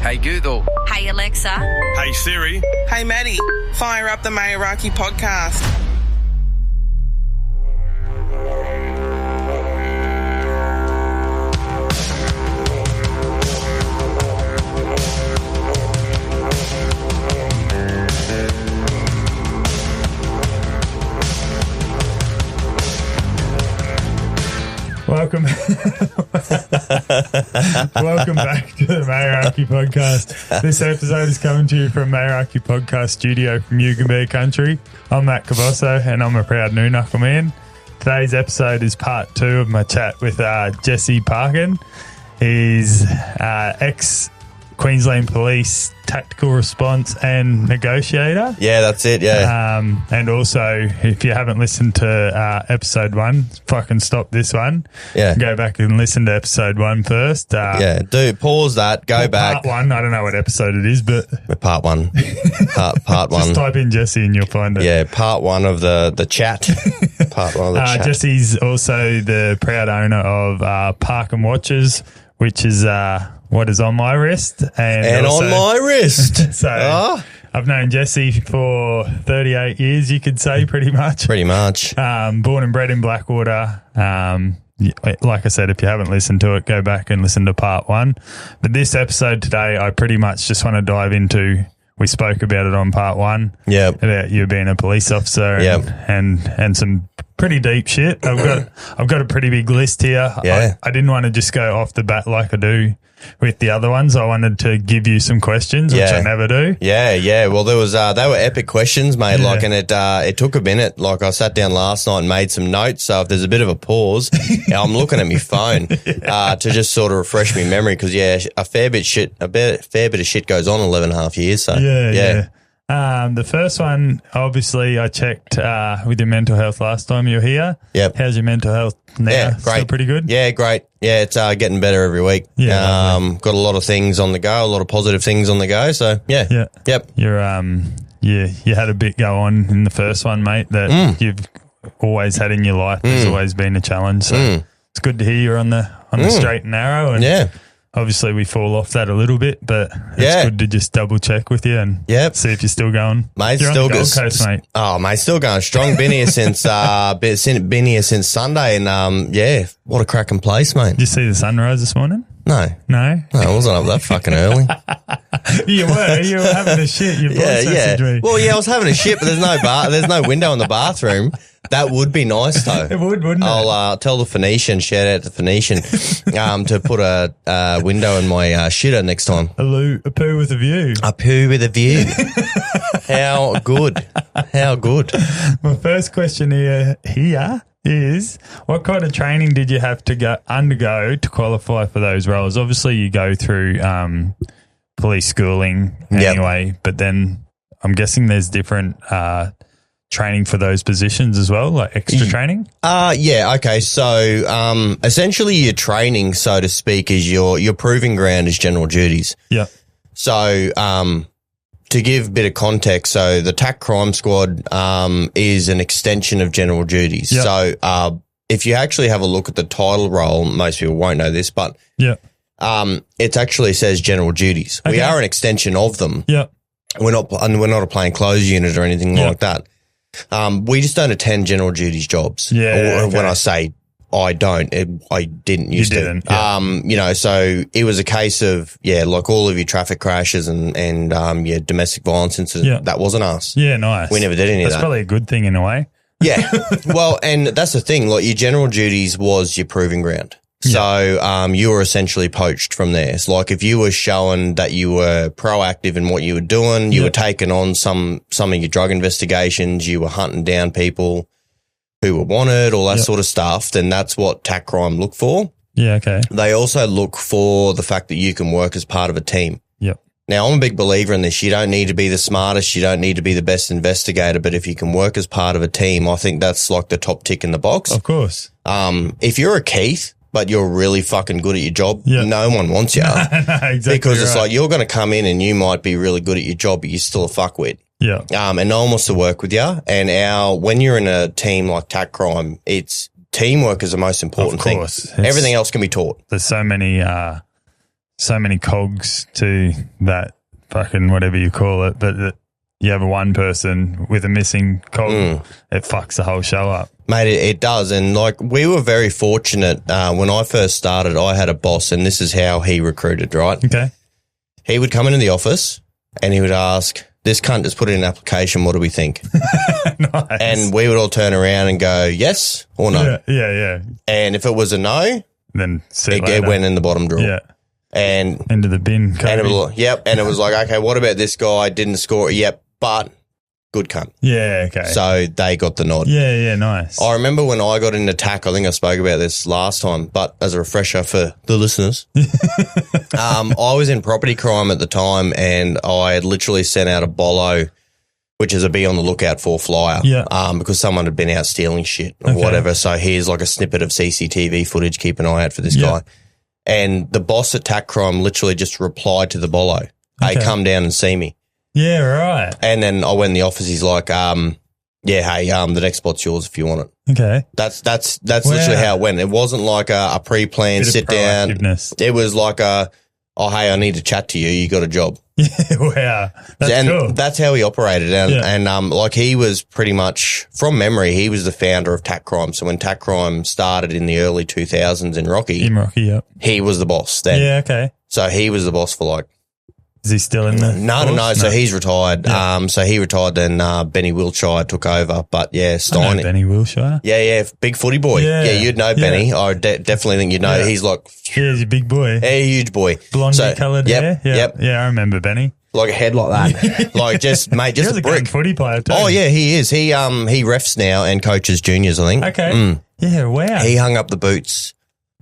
Hey Google. Hey Alexa. Hey Siri. Hey Matty, fire up the Meraki Podcast. Welcome back to the Meraki Podcast. This episode is coming to you from Meraki Podcast studio from Yugambeh Country. I'm Matt Cabosso and I'm a proud new knuckle man. Today's episode is part 2 of my chat with Jessie Parkin. He's ex-Queensland Police tactical response and negotiator. Yeah, that's it, yeah. And also, if you haven't listened to episode 1, fucking stop this one. Yeah. Go back and listen to episode 1 first. Yeah, pause that, go back. Part 1, I don't know what episode it is, but... Part 1. Part 1. Just type in Jessie and you'll find it. Yeah, part 1 of the chat. Part 1 of the chat. Jessie's also the proud owner of Parkin watches, which is... what is on my wrist. And also, on my wrist. So I've known Jessie for 38 years, you could say, pretty much. Pretty much. Born and bred in Blackwater. Like I said, if you haven't listened to it, go back and listen to part 1. But this episode today, I pretty much just want to dive into, we spoke about it on part 1. Yep. About you being a police officer and some pretty deep shit. I've got a pretty big list here. Yeah. I didn't want to just go off the bat like I do with the other ones. I wanted to give you some questions, which I never do. Yeah. Well, there was they were epic questions, mate. Yeah. Like, and it took a minute. Like, I sat down last night and made some notes. So if there's a bit of a pause, I'm looking at my phone to just sort of refresh my memory because a fair bit of shit goes on in 11 and a half years. So yeah. The first one, obviously, I checked with your mental health last time you were here. Yep. How's your mental health now? Yeah, great. Still pretty good? Yeah, great. Yeah, it's getting better every week. Yeah, got a lot of things on the go, a lot of positive things on the go. So yeah. Yep. You're you had a bit go on in the first one, mate, that you've always had in your life. There's always been a challenge. So it's good to hear you're on the straight and narrow. And obviously, we fall off that a little bit, but it's good to just double check with you and see if you're still going. Mate, you're still on the Gold Coast, mate. Oh, mate, still going strong. Been here since Sunday, and what a cracking place, mate. Did you see the sunrise this morning? No, I wasn't up that fucking early. You were having a shit. Your voice messaged me. Well, I was having a shit, but there's no window in the bathroom. That would be nice, though. It would, wouldn't it? I'll tell the Phoenician, shout out to Phoenician, to put a window in my shitter next time. A poo with a view. A poo with a view. How good. My first question here is, what kind of training did you have to undergo to qualify for those roles? Obviously, you go through police schooling anyway, but then I'm guessing there's different training for those positions as well, like extra training? Okay. So essentially your training, so to speak, is your proving ground is general duties. Yeah. So to give a bit of context, so the TAC Crime Squad is an extension of general duties. Yep. So if you actually have a look at the title role, most people won't know this, but it actually says general duties. Okay. We are an extension of them. Yeah. We're not a plain clothes unit or anything like that. We just don't attend general duties jobs. Yeah. When I say I don't, I didn't used to. Yeah. So it was a case of, like all of your traffic crashes and domestic violence incidents. That wasn't us. Yeah, nice. We never did any of that. That's probably a good thing in a way. Yeah. Well, and that's the thing, like your general duties was your proving ground. So you were essentially poached from there. It's like if you were showing that you were proactive in what you were doing, you were taking on some of your drug investigations, you were hunting down people who were wanted, all that sort of stuff, then that's what TAC Crime look for. Yeah, okay. They also look for the fact that you can work as part of a team. Yep. Now, I'm a big believer in this. You don't need to be the smartest. You don't need to be the best investigator. But if you can work as part of a team, I think that's like the top tick in the box. Of course. If you're a Keith, but you're really fucking good at your job, no one wants you. No, exactly. Because it's like you're going to come in and you might be really good at your job, but you're still a fuckwit. Yeah. And no one wants to work with you. And when you're in a team like TAC Crime, it's teamwork is the most important thing. Everything else can be taught. There's so many so many cogs to that fucking whatever you call it, but you have one person with a missing cog, it fucks the whole show up. Mate, it does. And like we were very fortunate when I first started, I had a boss and this is how he recruited, right? Okay. He would come into the office and he would ask, this cunt just put in an application, what do we think? Nice. And we would all turn around and go, yes or no. Yeah. And if it was a no, Then it went in the bottom drawer. Yeah. And Into the bin. and it was like, okay, what about this guy? Didn't score it. Yep, but good cunt. Yeah, okay. So they got the nod. Yeah, nice. I remember when I got into TAC, I think I spoke about this last time, but as a refresher for the listeners, I was in property crime at the time and I had literally sent out a bolo, which is a be on the lookout for flyer, because someone had been out stealing shit or whatever. So here's like a snippet of CCTV footage, keep an eye out for this guy. And the boss at TAC crime literally just replied to the bolo, hey, come down and see me. Yeah, right. And then I went in the office. He's like, hey, the next spot's yours if you want it. Okay. That's literally how it went. It wasn't like a pre-planned sit down. It was like hey, I need to chat to you. You got a job. Yeah, wow. That's cool. That's how he operated. And like he was pretty much, from memory, he was the founder of TAC crime. So when TAC crime started in the early 2000s in Rocky, he was the boss then. Yeah, okay. So he was the boss for like, is he still in the No. So he's retired. Yeah. So he retired then Benny Wiltshire took over. But yeah, Stein. Benny Wiltshire? Yeah. Big footy boy. Yeah, you'd know Benny. I definitely think you'd know. Yeah. He's like... Yeah, he's a big boy. A huge boy. Blondie coloured hair? Yep. Yeah, I remember Benny. Like a head like that. Like just, mate, just a brick. Footy player too. Oh, yeah, he is. He refs now and coaches juniors, I think. Okay. Yeah, wow. He hung up the boots.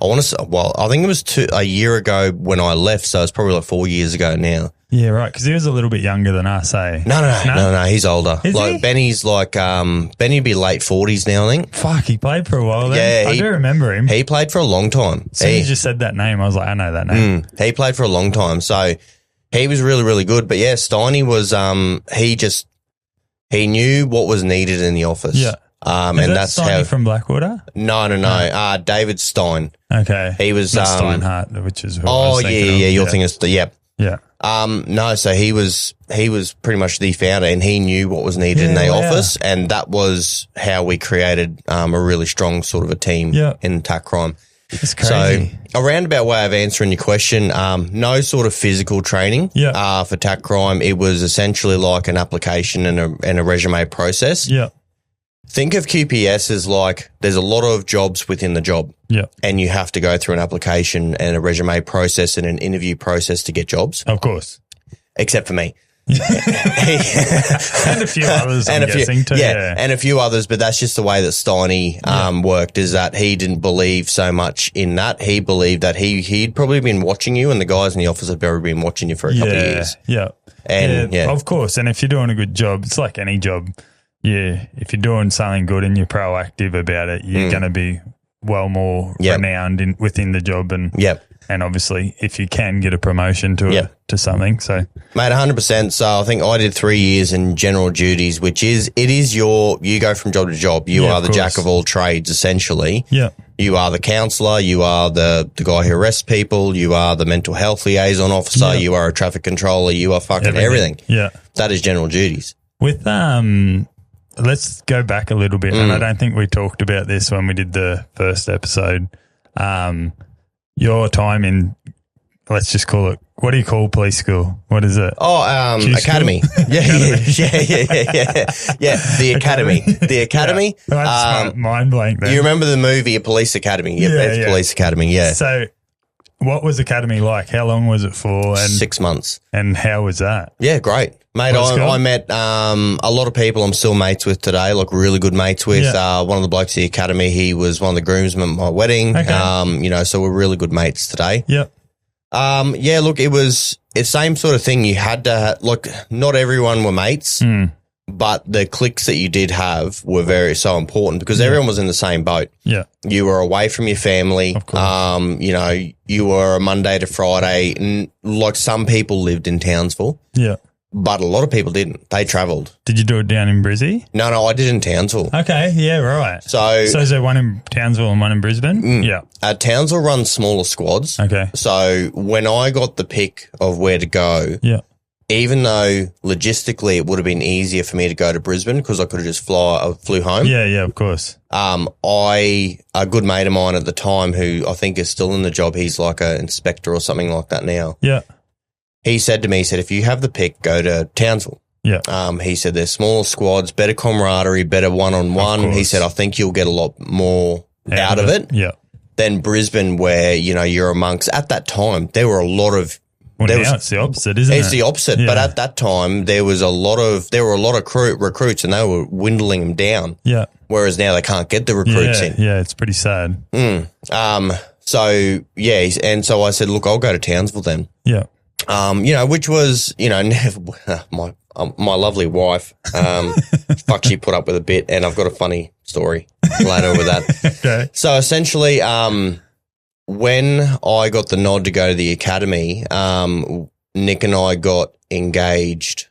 I want to say, I think it was a year ago when I left, so it's probably like 4 years ago now. Yeah, right, because he was a little bit younger than us, eh? No, he's older. Is like he? Benny's like, Benny'd be late 40s now, I think. Fuck, he played for a while then. Yeah, I do remember him. He played for a long time. So you just said that name, I was like, I know that name. He played for a long time, so he was really, really good. But yeah, Steiny was, he knew what was needed in the office. Yeah. And that's Steiny how from Blackwater? No. David Stein. Okay. He was Not Steinhardt, which is who I was thinking of. You're thinking Yeah. No, so he was pretty much the founder and he knew what was needed in the office, and that was how we created a really strong sort of a team in TAC crime. It's crazy. So a roundabout way of answering your question, no sort of physical training for TAC crime. It was essentially like an application and a resume process. Yeah. Think of QPS as like there's a lot of jobs within the job. Yeah. And you have to go through an application and a resume process and an interview process to get jobs. Of course. Except for me. And a few others, I'm guessing too. Yeah, and a few others, but that's just the way that Steiny worked, is that he didn't believe so much in that. He believed that he'd probably been watching you and the guys in the office had probably been watching you for a couple of years. Yeah. And of course. And if you're doing a good job, it's like any job. Yeah, if you're doing something good and you're proactive about it, you're going to be well more renowned within the job, and obviously if you can get a promotion to something. So, mate, 100%. So I think I did 3 years in general duties, which is you go from job to job. You are the jack of all trades, essentially. Yeah, you are the counsellor. You are the guy who arrests people. You are the mental health liaison officer. You are a traffic controller. You are fucking everything. Yeah, that is general duties. With let's go back a little bit, and I don't think we talked about this when we did the first episode. Your time in, let's just call it, what do you call police school? What is it? Academy. Yeah. The academy. The academy. Yeah. I just mind blank there. You remember the movie A Police Academy? Yeah, Police Academy. Yeah. So, what was Academy like? How long was it for? And 6 months. And how was that? Yeah, great. Mate, I met a lot of people I'm still mates with today, like really good mates with. One of the blokes at the academy, he was one of the groomsmen at my wedding. Okay. So we're really good mates today. Yep. Look, it's the same sort of thing. You had to, not everyone were mates, but the cliques that you did have were so important because everyone was in the same boat. Yeah. You were away from your family. Of course. You were a Monday to Friday, and like some people lived in Townsville. Yeah. But a lot of people didn't. They travelled. Did you do it down in Brizzy? No, I did in Townsville. Okay, yeah, right. So is there one in Townsville and one in Brisbane? Yeah. Townsville runs smaller squads. Okay. So when I got the pick of where to go, even though logistically it would have been easier for me to go to Brisbane because I could have just flew home. Yeah, of course. A good mate of mine at the time who I think is still in the job, he's like an inspector or something like that now. Yeah. He said to me, if you have the pick, go to Townsville. Yeah. He said there's smaller squads, better camaraderie, better one-on-one. He said, I think you'll get a lot more out of it than Brisbane where, you're amongst, at that time, there were a lot of, now it's the opposite, isn't it? It's the opposite. Yeah. But at that time, there were a lot of recruits and they were dwindling them down. Yeah. Whereas now they can't get the recruits in. Yeah, it's pretty sad. So, and so I said, look, I'll go to Townsville then. Yeah. Which was, my lovely wife, she put up with a bit, and I've got a funny story later with that. Okay. So essentially, when I got the nod to go to the academy, Nick and I got engaged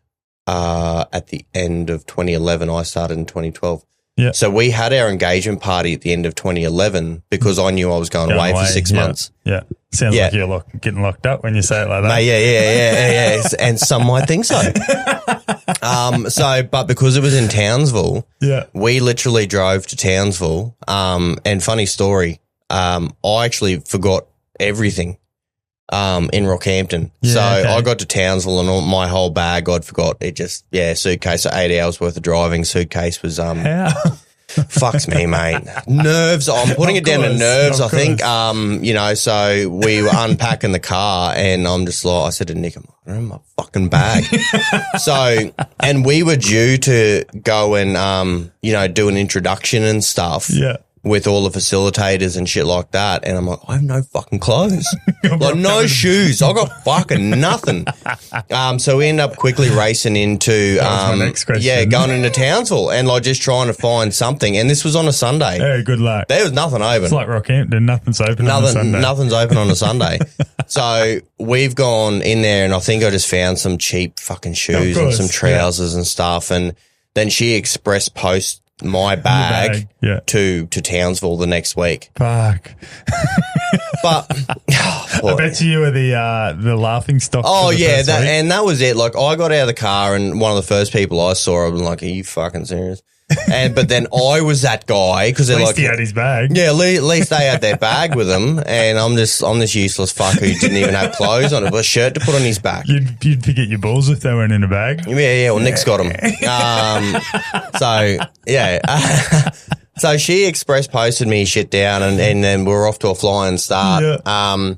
at the end of 2011. I started in 2012. Yeah. So we had our engagement party at the end of 2011 because I knew I was going away for 6 months. Yeah. Sounds like you're getting locked up when you say it like that. Yeah. And some might think so. But because it was in Townsville, we literally drove to Townsville. And funny story, I actually forgot everything in Rockhampton. I got to Townsville and my whole bag I'd forgot. It just, suitcase, so 8 hours worth of driving. Suitcase was, fucks me, mate. Nerves. I'm putting it down to nerves, I think. So we were unpacking the car and I'm just like, I said to Nick, I don't have my fucking bag. And we were due to go and, do an introduction and stuff. Yeah. With all the facilitators and shit like that. And I'm like, I have no fucking clothes. No shoes. I got fucking nothing. So we end up quickly racing into, my next question. going into Townsville and just trying to find something. And this was on a Sunday. Hey, good luck. There was nothing open. It's like Rockhampton. Nothing's open on a Sunday. Nothing's open on a Sunday. So we've gone in there and I think I just found some cheap fucking shoes and some trousers and stuff. And then she express post my bag to Townsville the next week. Fuck. But I bet you were the laughing stock. Oh yeah, that was it. Like I got out of the car and one of the first people I saw, I was like, "Are you fucking serious?" But then I was that guy because they're at least he had his bag. Yeah, at least they had their bag with them, and I'm this useless fuck who didn't even have clothes on, a shirt to put on his back. You'd forget your balls if they weren't in a bag. Yeah. Well, Nick's got them. So she express posted me shit down, and then we were off to a flying start. Yeah.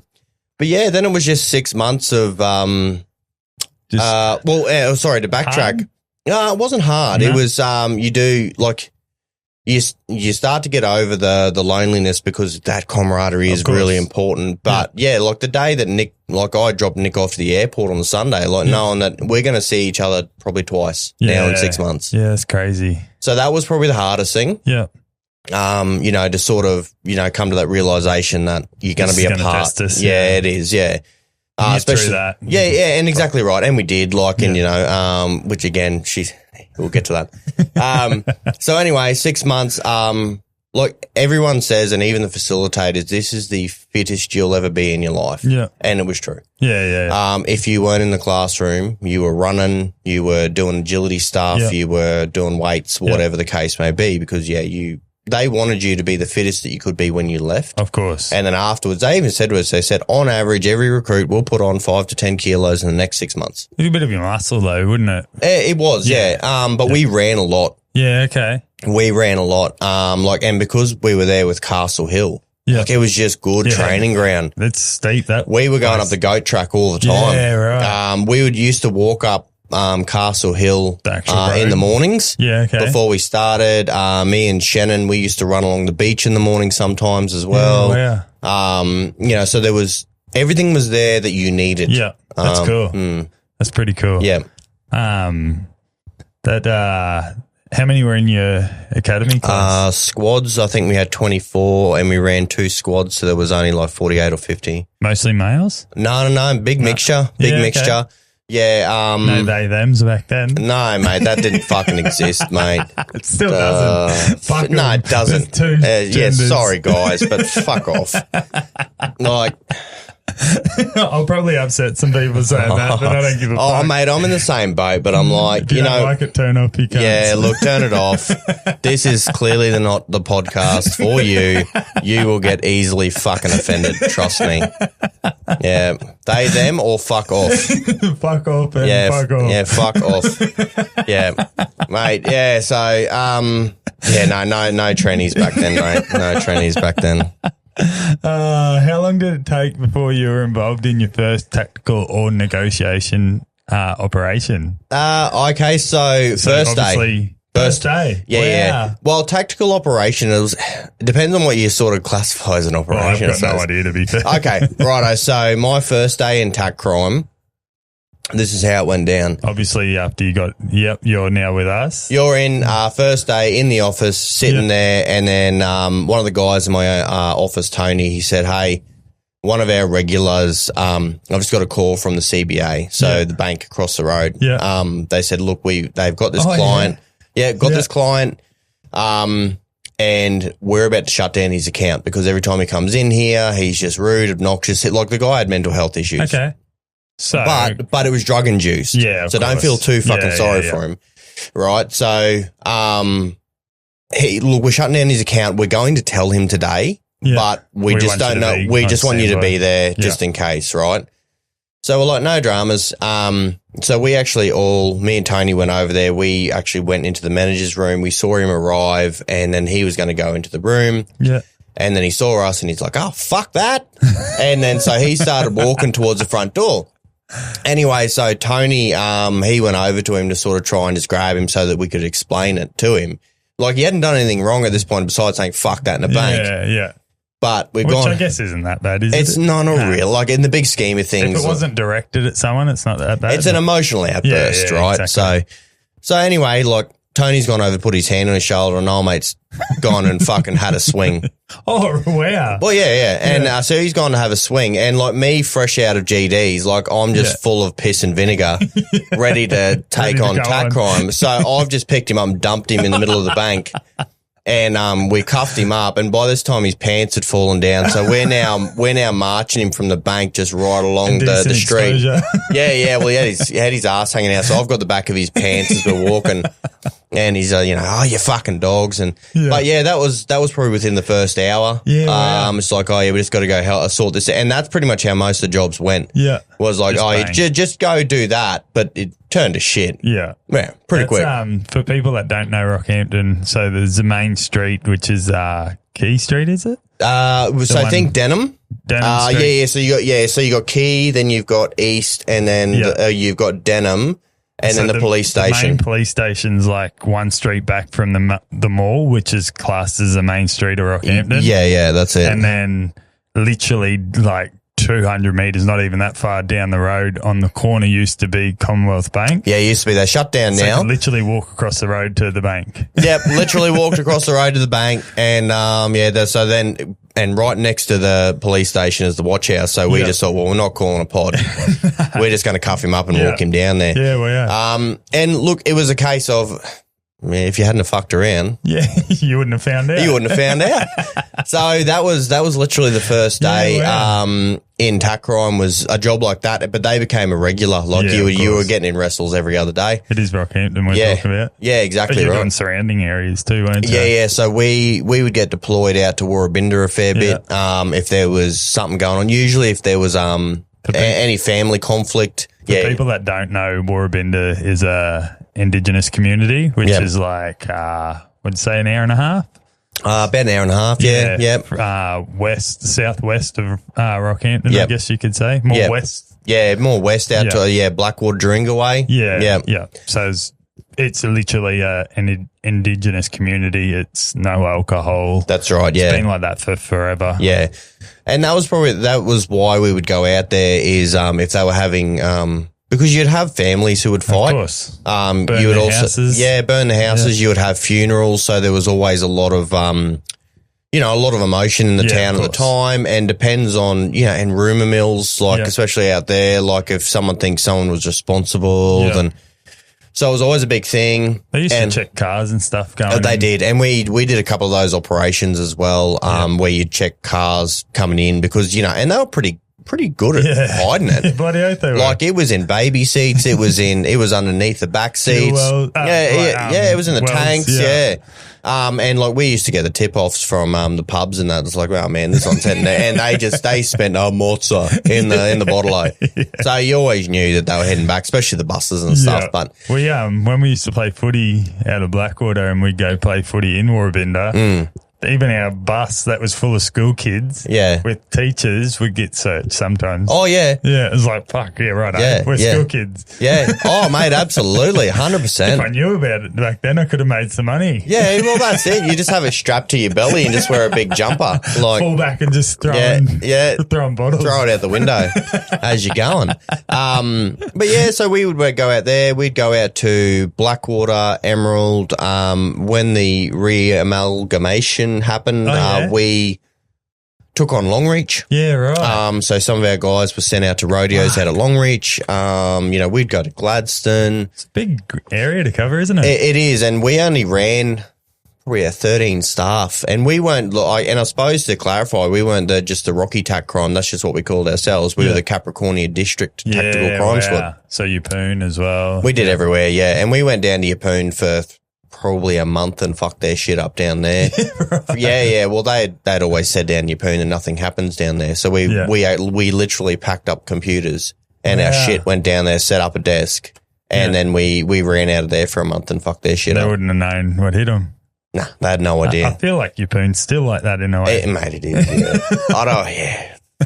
But yeah, then it was just 6 months of to backtrack. Hard? No, it wasn't hard. No. It was you do you start to get over the loneliness because that camaraderie is really important. But the day that Nick, I dropped Nick off to the airport on the Sunday, knowing that we're going to see each other probably twice now in 6 months. Yeah, it's crazy. So that was probably the hardest thing. Yeah. To sort of, come to that realization that you're going to be a part. Test us, it is. Yeah. Especially that. Yeah, and exactly right. And we did, which again, we'll get to that. So anyway, 6 months, everyone says, and even the facilitators, this is the fittest you'll ever be in your life. Yeah. And it was true. Yeah. If you weren't in the classroom, you were running, you were doing agility stuff, you were doing weights, whatever the case may be, because they wanted you to be the fittest that you could be when you left. Of course. And then afterwards, they even said to us, they said, on average, every recruit will put on 5 to 10 kilos in the next 6 months. It'd be a bit of your muscle though, wouldn't it? It was, but we ran a lot. Yeah, okay. We ran a lot. And because we were there with Castle Hill, it was just good training ground. That's steep, that. We were going up the goat track all the time. Yeah, right. We used to walk up Castle Hill in the mornings. Yeah, okay. Before we started, me and Shannon, we used to run along the beach in the morning sometimes as well. Yeah. So there was everything was there that you needed. Yeah, that's cool. That's pretty cool. Yeah. How many were in your academy class? Squads, I think we had 24 and we ran 2 squads, so there was only 48 or 50. Mostly males? No. Big mixture. Yeah. No they thems back then. No, mate, that didn't fucking exist, mate. It still doesn't. Fuck No, 'em. it doesn't. There's two Yeah, genders. sorry, guys, but fuck off. Like, I'll probably upset some people saying that, but I don't give a oh, fuck. mate, I'm in the same boat, but I'm like, If you don't like it, turn off your cunts. yeah, look, turn it off. This is clearly not the podcast for you. You will get easily fucking offended. Trust me. Yeah, they, them, or fuck off. Fuck off and Yeah, fuck off. yeah, fuck off. Yeah, mate. Yeah, so yeah, no trannies back then, mate. No trannies back then. How long did it take before you were involved in your first tactical or negotiation operation? Okay, so first day. obviously, First day. Yeah, Wow. yeah. Well, tactical operation it depends on what you sort of classify as an Well, I've operation. got no idea, to be fair. Okay, righto. So my first day in tac crime, this is how it went down. Obviously, after you got, you're now with us. You're in first day in the office, sitting Yep. there, and then one of the guys in my office, Tony, he said, "Hey, one of our regulars, I've just got a call from the CBA, so Yeah. the bank across the road. Yeah. They said, look, they've got this Oh, client. Yeah, got Yeah. this client. And we're about to shut down his account because every time he comes in here, he's just rude, obnoxious. Like the guy had mental health issues. Okay. So, But it was drug induced. Yeah, of So don't course. feel too fucking Yeah, sorry yeah, for him. Right. So, look, we're shutting down his account. We're going to tell him today, Yeah. but we just want you don't to know. be We on just want you to standby. be there just in case. Right. So we're like, no dramas. So we actually me and Tony went over there. We actually went into the manager's room. We saw him arrive and then he was going to go into the room. yeah. And then he saw us and he's like, oh, fuck that. And then so he started walking towards the front door. Anyway, so Tony, he went over to him to sort of try and just grab him so that we could explain it to him. Like he hadn't done anything wrong at this point besides saying fuck that in the bank. Yeah, yeah. But we've Which gone. I guess isn't that bad, is It's it? not No. real. Like in the big scheme of things. If it wasn't directed at someone, it's not that bad. It's an emotional outburst, yeah, right? exactly. So anyway, like Tony's gone over, put his hand on his shoulder, and old mate's gone and fucking had a swing. Oh, wow. Well, yeah. And so he's gone to have a swing, and like me, fresh out of GDs, like I'm just full of piss and vinegar, ready to take to on go tac on. crime. So I've just picked him up, and dumped him in the middle of the bank. And we cuffed him up, and by this time his pants had fallen down. So we're now marching him from the bank just right along the Decent street. exposure. Yeah. Well, he had his ass hanging out, so I've got the back of his pants as we're walking, and he's oh, you fucking dogs, but that was probably within the first hour. Yeah, wow. It's like, oh yeah, we just got to go sort this out, and that's pretty much how most of the jobs went. Yeah. Was like, Just oh, bang. just go do that, but it turned to shit. Yeah. Yeah, pretty quick. For people that don't know Rockhampton, so there's the main street, which is Key Street, is it? So I think Denham. Denham Street. So you got Key, then you've got East, and then you've got Denham, and So then the police The station. main police station's like one street back from the mall, which is classed as the main street of Rockhampton. Yeah, that's it. And then literally like 200 metres, not even that far down the road on the corner used to be Commonwealth Bank. Yeah, it used to be. They shut down So you now. could literally walk across the road to the bank. Yep, literally walked across the road to the bank, and and right next to the police station is the watch house. So we just thought, well, we're not calling a pod. We're just going to cuff him up and walk him down there. Yeah, well, yeah. And look, it was a case of, man, if you hadn't have fucked around, Yeah, you wouldn't have found out. you wouldn't have found out. So that was literally the first day. Yeah, wow. In tac crime was a job like that, but they became a regular. Like Yeah, you of were course. getting in wrestles every other day. It is Rockhampton we're talking about. Yeah, But exactly you're right. doing surrounding areas too, weren't you? Yeah. So we would get deployed out to Warrabinda a fair bit. If there was something going on, usually if there was any family conflict. For people that don't know, Warrabinda is a Indigenous community, which is like, would say an hour and a half? About an hour and a half. Yeah. Southwest of Rockhampton, I Yep. guess you could say. More Yep. west. Yeah, more west out to Blackwater, Dringa way. Yeah. So it's literally an Indigenous community. It's no alcohol. That's right. Yeah. It's been like that for forever. Yeah. And that was why we would go out there is if they were having because you'd have families who would fight. Of course. You would the also houses. burn the houses. You would have funerals, so there was always a lot of you know, a lot of emotion in the town at the time, and depends on, you know, and rumour mills, like especially out there, like if someone thinks someone was responsible, then so it was always a big thing. They used to check cars and stuff going. They did, and we did a couple of those operations as well, where you check cars coming in because, you know, and they were pretty good at hiding it. Bloody oath they were. Like it was in baby seats, it was underneath the back seats. It was in the tanks, and like we used to get the tip-offs from the pubs and that. It's like, oh man, this one's heading there. And they spent a morza in the bottle. So you always knew that they were heading back, especially the buses and stuff. But we when we used to play footy out of Blackwater and we'd go play footy in Warrabinda, even our bus that was full of school kids with teachers would get searched sometimes. Oh, yeah. Yeah, it was like, fuck, right. We're school kids. Yeah. Oh, mate, absolutely, 100%. If I knew about it back then, I could have made some money. Yeah, well, that's it. You just have it strapped to your belly and just wear a big jumper. Like, fall back and just throwing bottles. Throw it out the window as you're going. But, yeah, so we would go out there. We'd go out to Blackwater, Emerald. When the re-amalgamation happened, we took on Longreach. Yeah, right. So some of our guys were sent out to rodeos out at Longreach. You know, we'd go to Gladstone. It's a big area to cover, isn't it? It is, and we only ran probably 13 staff, and we weren't. And I suppose to clarify, we weren't just the Rocky Tac Crime. That's just what we called ourselves. We were the Capricornia District Tactical Crime Squad. So Yeppoon as well. We did everywhere, and we went down to Yeppoon for probably a month and fucked their shit up down there. Right. Well, they'd always said down Yeppoon and nothing happens down there. So we literally packed up computers and our shit went down there, set up a desk, and then we ran out of there for a month and fucked their shit up. They wouldn't have known what hit them. Nah, they had no idea. I feel like Yeppoon's still like that in a way. Mate, it is.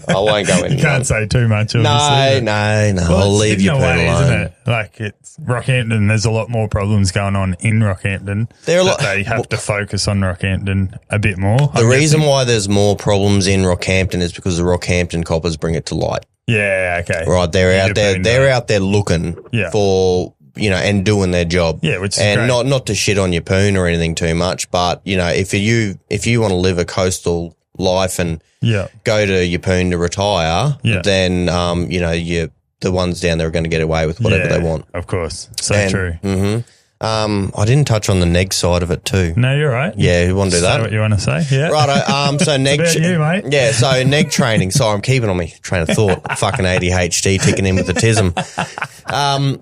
I won't go in. You can't say too much, obviously. No. Well, I'll leave Yeppoon alone. Isn't it? Like, it's Rockhampton, there's a lot more problems going on in Rockhampton. They have to focus on Rockhampton a bit more. The reason why there's more problems in Rockhampton is because the Rockhampton coppers bring it to light. Yeah, okay. Right, they're out there looking for, you know, and doing their job. Yeah, which is and great. not to shit on Yeppoon or anything too much, but, you know, if you want to live a coastal life and go to Yeppoon to retire, then you know, the ones down there are going to get away with whatever they want. Of course. So true. Mm-hmm. I didn't touch on the neg side of it too. No, you're right. Yeah, you want to do that? What you want to say? Yeah. Righto. So neg. It's about you, mate. Yeah. So neg training. Sorry, I'm keeping on me train of thought. Fucking ADHD ticking in with the tism.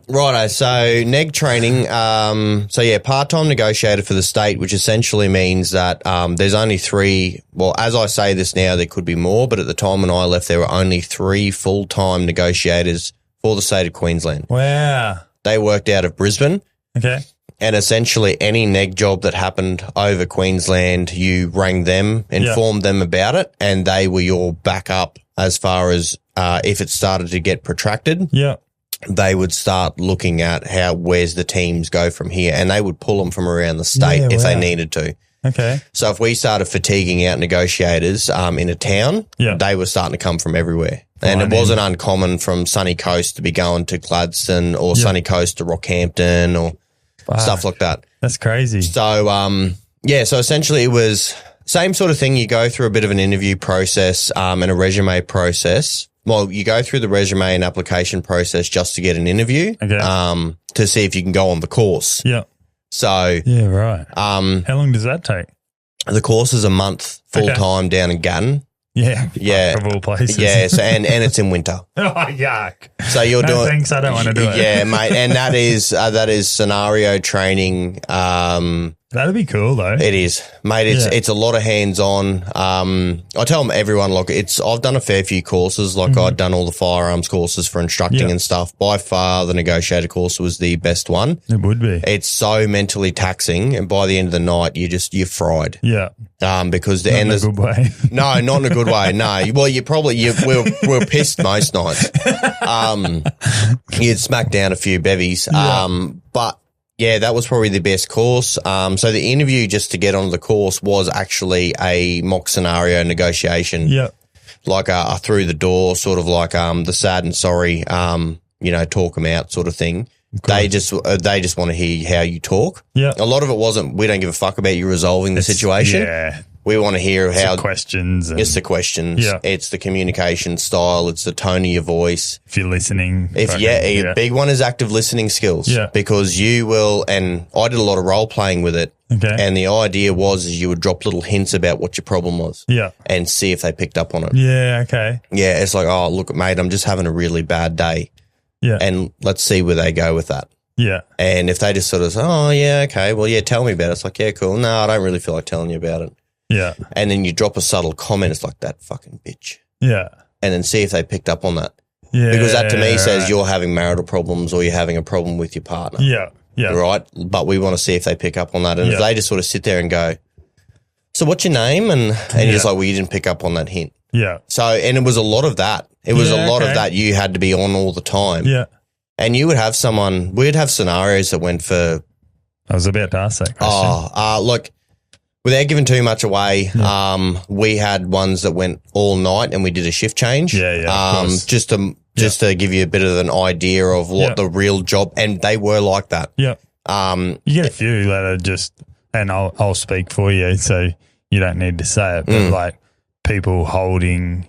Righto. So neg training. Part-time negotiator for the state, which essentially means that there's only 3. Well, as I say this now, there could be more, but at the time when I left, there were only 3 full-time negotiators for the state of Queensland. Wow. They worked out of Brisbane. Okay. And essentially any neg job that happened over Queensland, you rang them, informed them about it, and they were your backup as far as if it started to get protracted. Yeah. They would start looking at where's the teams go from here, and they would pull them from around the state if they needed to. Okay. So if we started fatiguing out negotiators in a town, they were starting to come from everywhere. And it wasn't uncommon from Sunny Coast to be going to Gladstone or Sunny Coast to Rockhampton or stuff like that. That's crazy. So, so essentially it was same sort of thing. You go through a bit of an interview process and a resume process. Well, you go through the resume and application process just to get an interview to see if you can go on the course. Yeah. So yeah, right. How long does that take? The course is a month full time down in Gatton. Yeah. Of all places. Yeah. So, and it's in winter. Oh, yuck. So you're doing. Thanks. I don't want to do it. Yeah, mate. And that is scenario training. That'd be cool though. It is, mate. It's a lot of hands on. I tell everyone, look, I've done a fair few courses. Like I'd done all the firearms courses for instructing and stuff. By far, the negotiator course was the best one. It would be. It's so mentally taxing, and by the end of the night, you're fried. Yeah. Because not in a good way. No, not in a good way. No. Well, we're pissed most nights. You'd smack down a few bevies. But yeah, that was probably the best course. So the interview just to get onto the course was actually a mock scenario negotiation. Yeah. Like a through the door, sort of like the sad and sorry, talk them out sort of thing. They just want to hear how you talk. Yeah. A lot of it wasn't, we don't give a fuck about you resolving the situation. Yeah. We want to hear how questions. It's the questions. Yeah. It's the communication style. It's the tone of your voice. If you're listening. A big one is active listening skills. Yeah. Because you will, and I did a lot of role playing with it. Okay. And the idea was is you would drop little hints about what your problem was. Yeah. And see if they picked up on it. Yeah, okay. Yeah, it's like, oh, look, mate, I'm just having a really bad day. Yeah. And let's see where they go with that. Yeah. And if they just sort of say, oh, yeah, okay, well, yeah, tell me about it. It's like, yeah, cool. No, I don't really feel like telling you about it. Yeah. And then you drop a subtle comment. It's like, that fucking bitch. Yeah. And then see if they picked up on that. Yeah. Because that to me says right. you're having marital problems or you're having a problem with your partner. Yeah. Yeah. Right? But we want to see if they pick up on that. And if Yeah. they just sort of sit there and go, so what's your name? And you're just like, well, you didn't pick up on that hint. Yeah. So, and it was a lot of that. It was a lot of that you had to be on all the time. Yeah. And you would have we'd have scenarios that went for. I was about to ask that question. Look, without giving too much away, we had ones that went all night and we did a shift change. Yeah. Just to give you a bit of an idea of what the real job, and they were like that. Yeah. You get a few that are just, and I'll speak for you, so you don't need to say it, but like people holding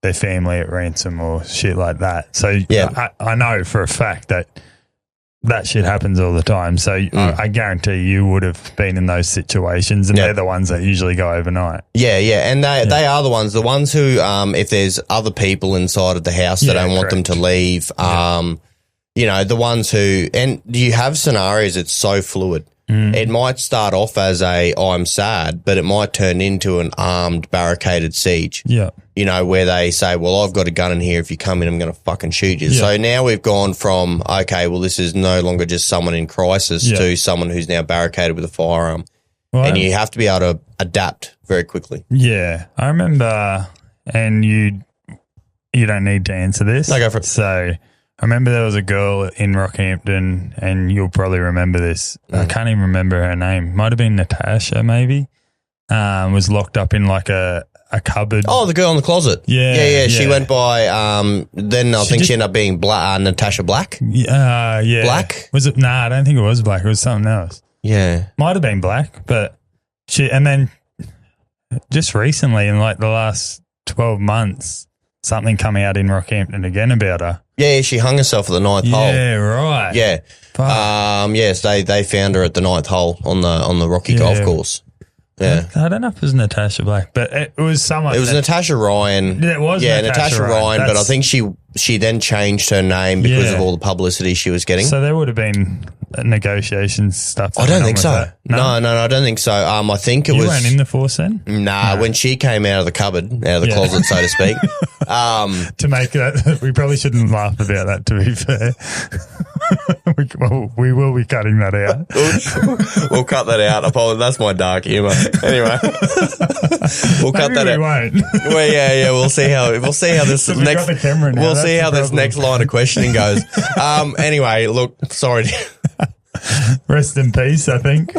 their family at ransom or shit like that. So I know for a fact that shit happens all the time. So I guarantee you would have been in those situations, and they're the ones that usually go overnight. Yeah, yeah. And they are the ones who, if there's other people inside of the house that don't want them to leave, you know, the ones who, and you have scenarios, it's so fluid. It might start off as I'm sad, but it might turn into an armed barricaded siege. Yeah. You know, where they say, well, I've got a gun in here. If you come in, I'm going to fucking shoot you. Yeah. So now we've gone from, okay, well, this is no longer just someone in crisis to someone who's now barricaded with a firearm. Well, and you have to be able to adapt very quickly. Yeah. I remember, and you don't need to answer this. No, go for it. So I remember there was a girl in Rockhampton, and you'll probably remember this. I can't even remember her name. Might have been Natasha, maybe. Was locked up in like a cupboard. Oh, the girl in the closet. Yeah. She went by. Then I think she ended up being Natasha Black. Yeah. Black? Was it? Nah, I don't think it was Black. It was something else. Yeah. Might have been Black, but and then just recently, in like the last 12 months, something come out in Rockhampton again about her. Yeah, she hung herself at the ninth hole. Yeah, right. Yeah. Yes, they found her at the ninth hole on the Rocky golf course. Yeah. I don't know if it was Natasha Black, but it was someone. It was Natasha Ryan. It was Natasha Ryan, but I think she then changed her name because of all the publicity she was getting. So there would have been negotiations stuff. I don't think so. No, I don't think so. I think it was. You weren't in the force then? Nah, when she came out of the cupboard, out of the closet, so to speak. To make that, we probably shouldn't laugh about that, to be fair. we will be cutting that out. We'll cut that out. That's my dark humour. Anyway, we'll cut that out. We won't. Well, yeah. We'll see how this next. Got the camera now. We'll see how this next line of questioning goes. Anyway, look, sorry. Rest in peace, I think.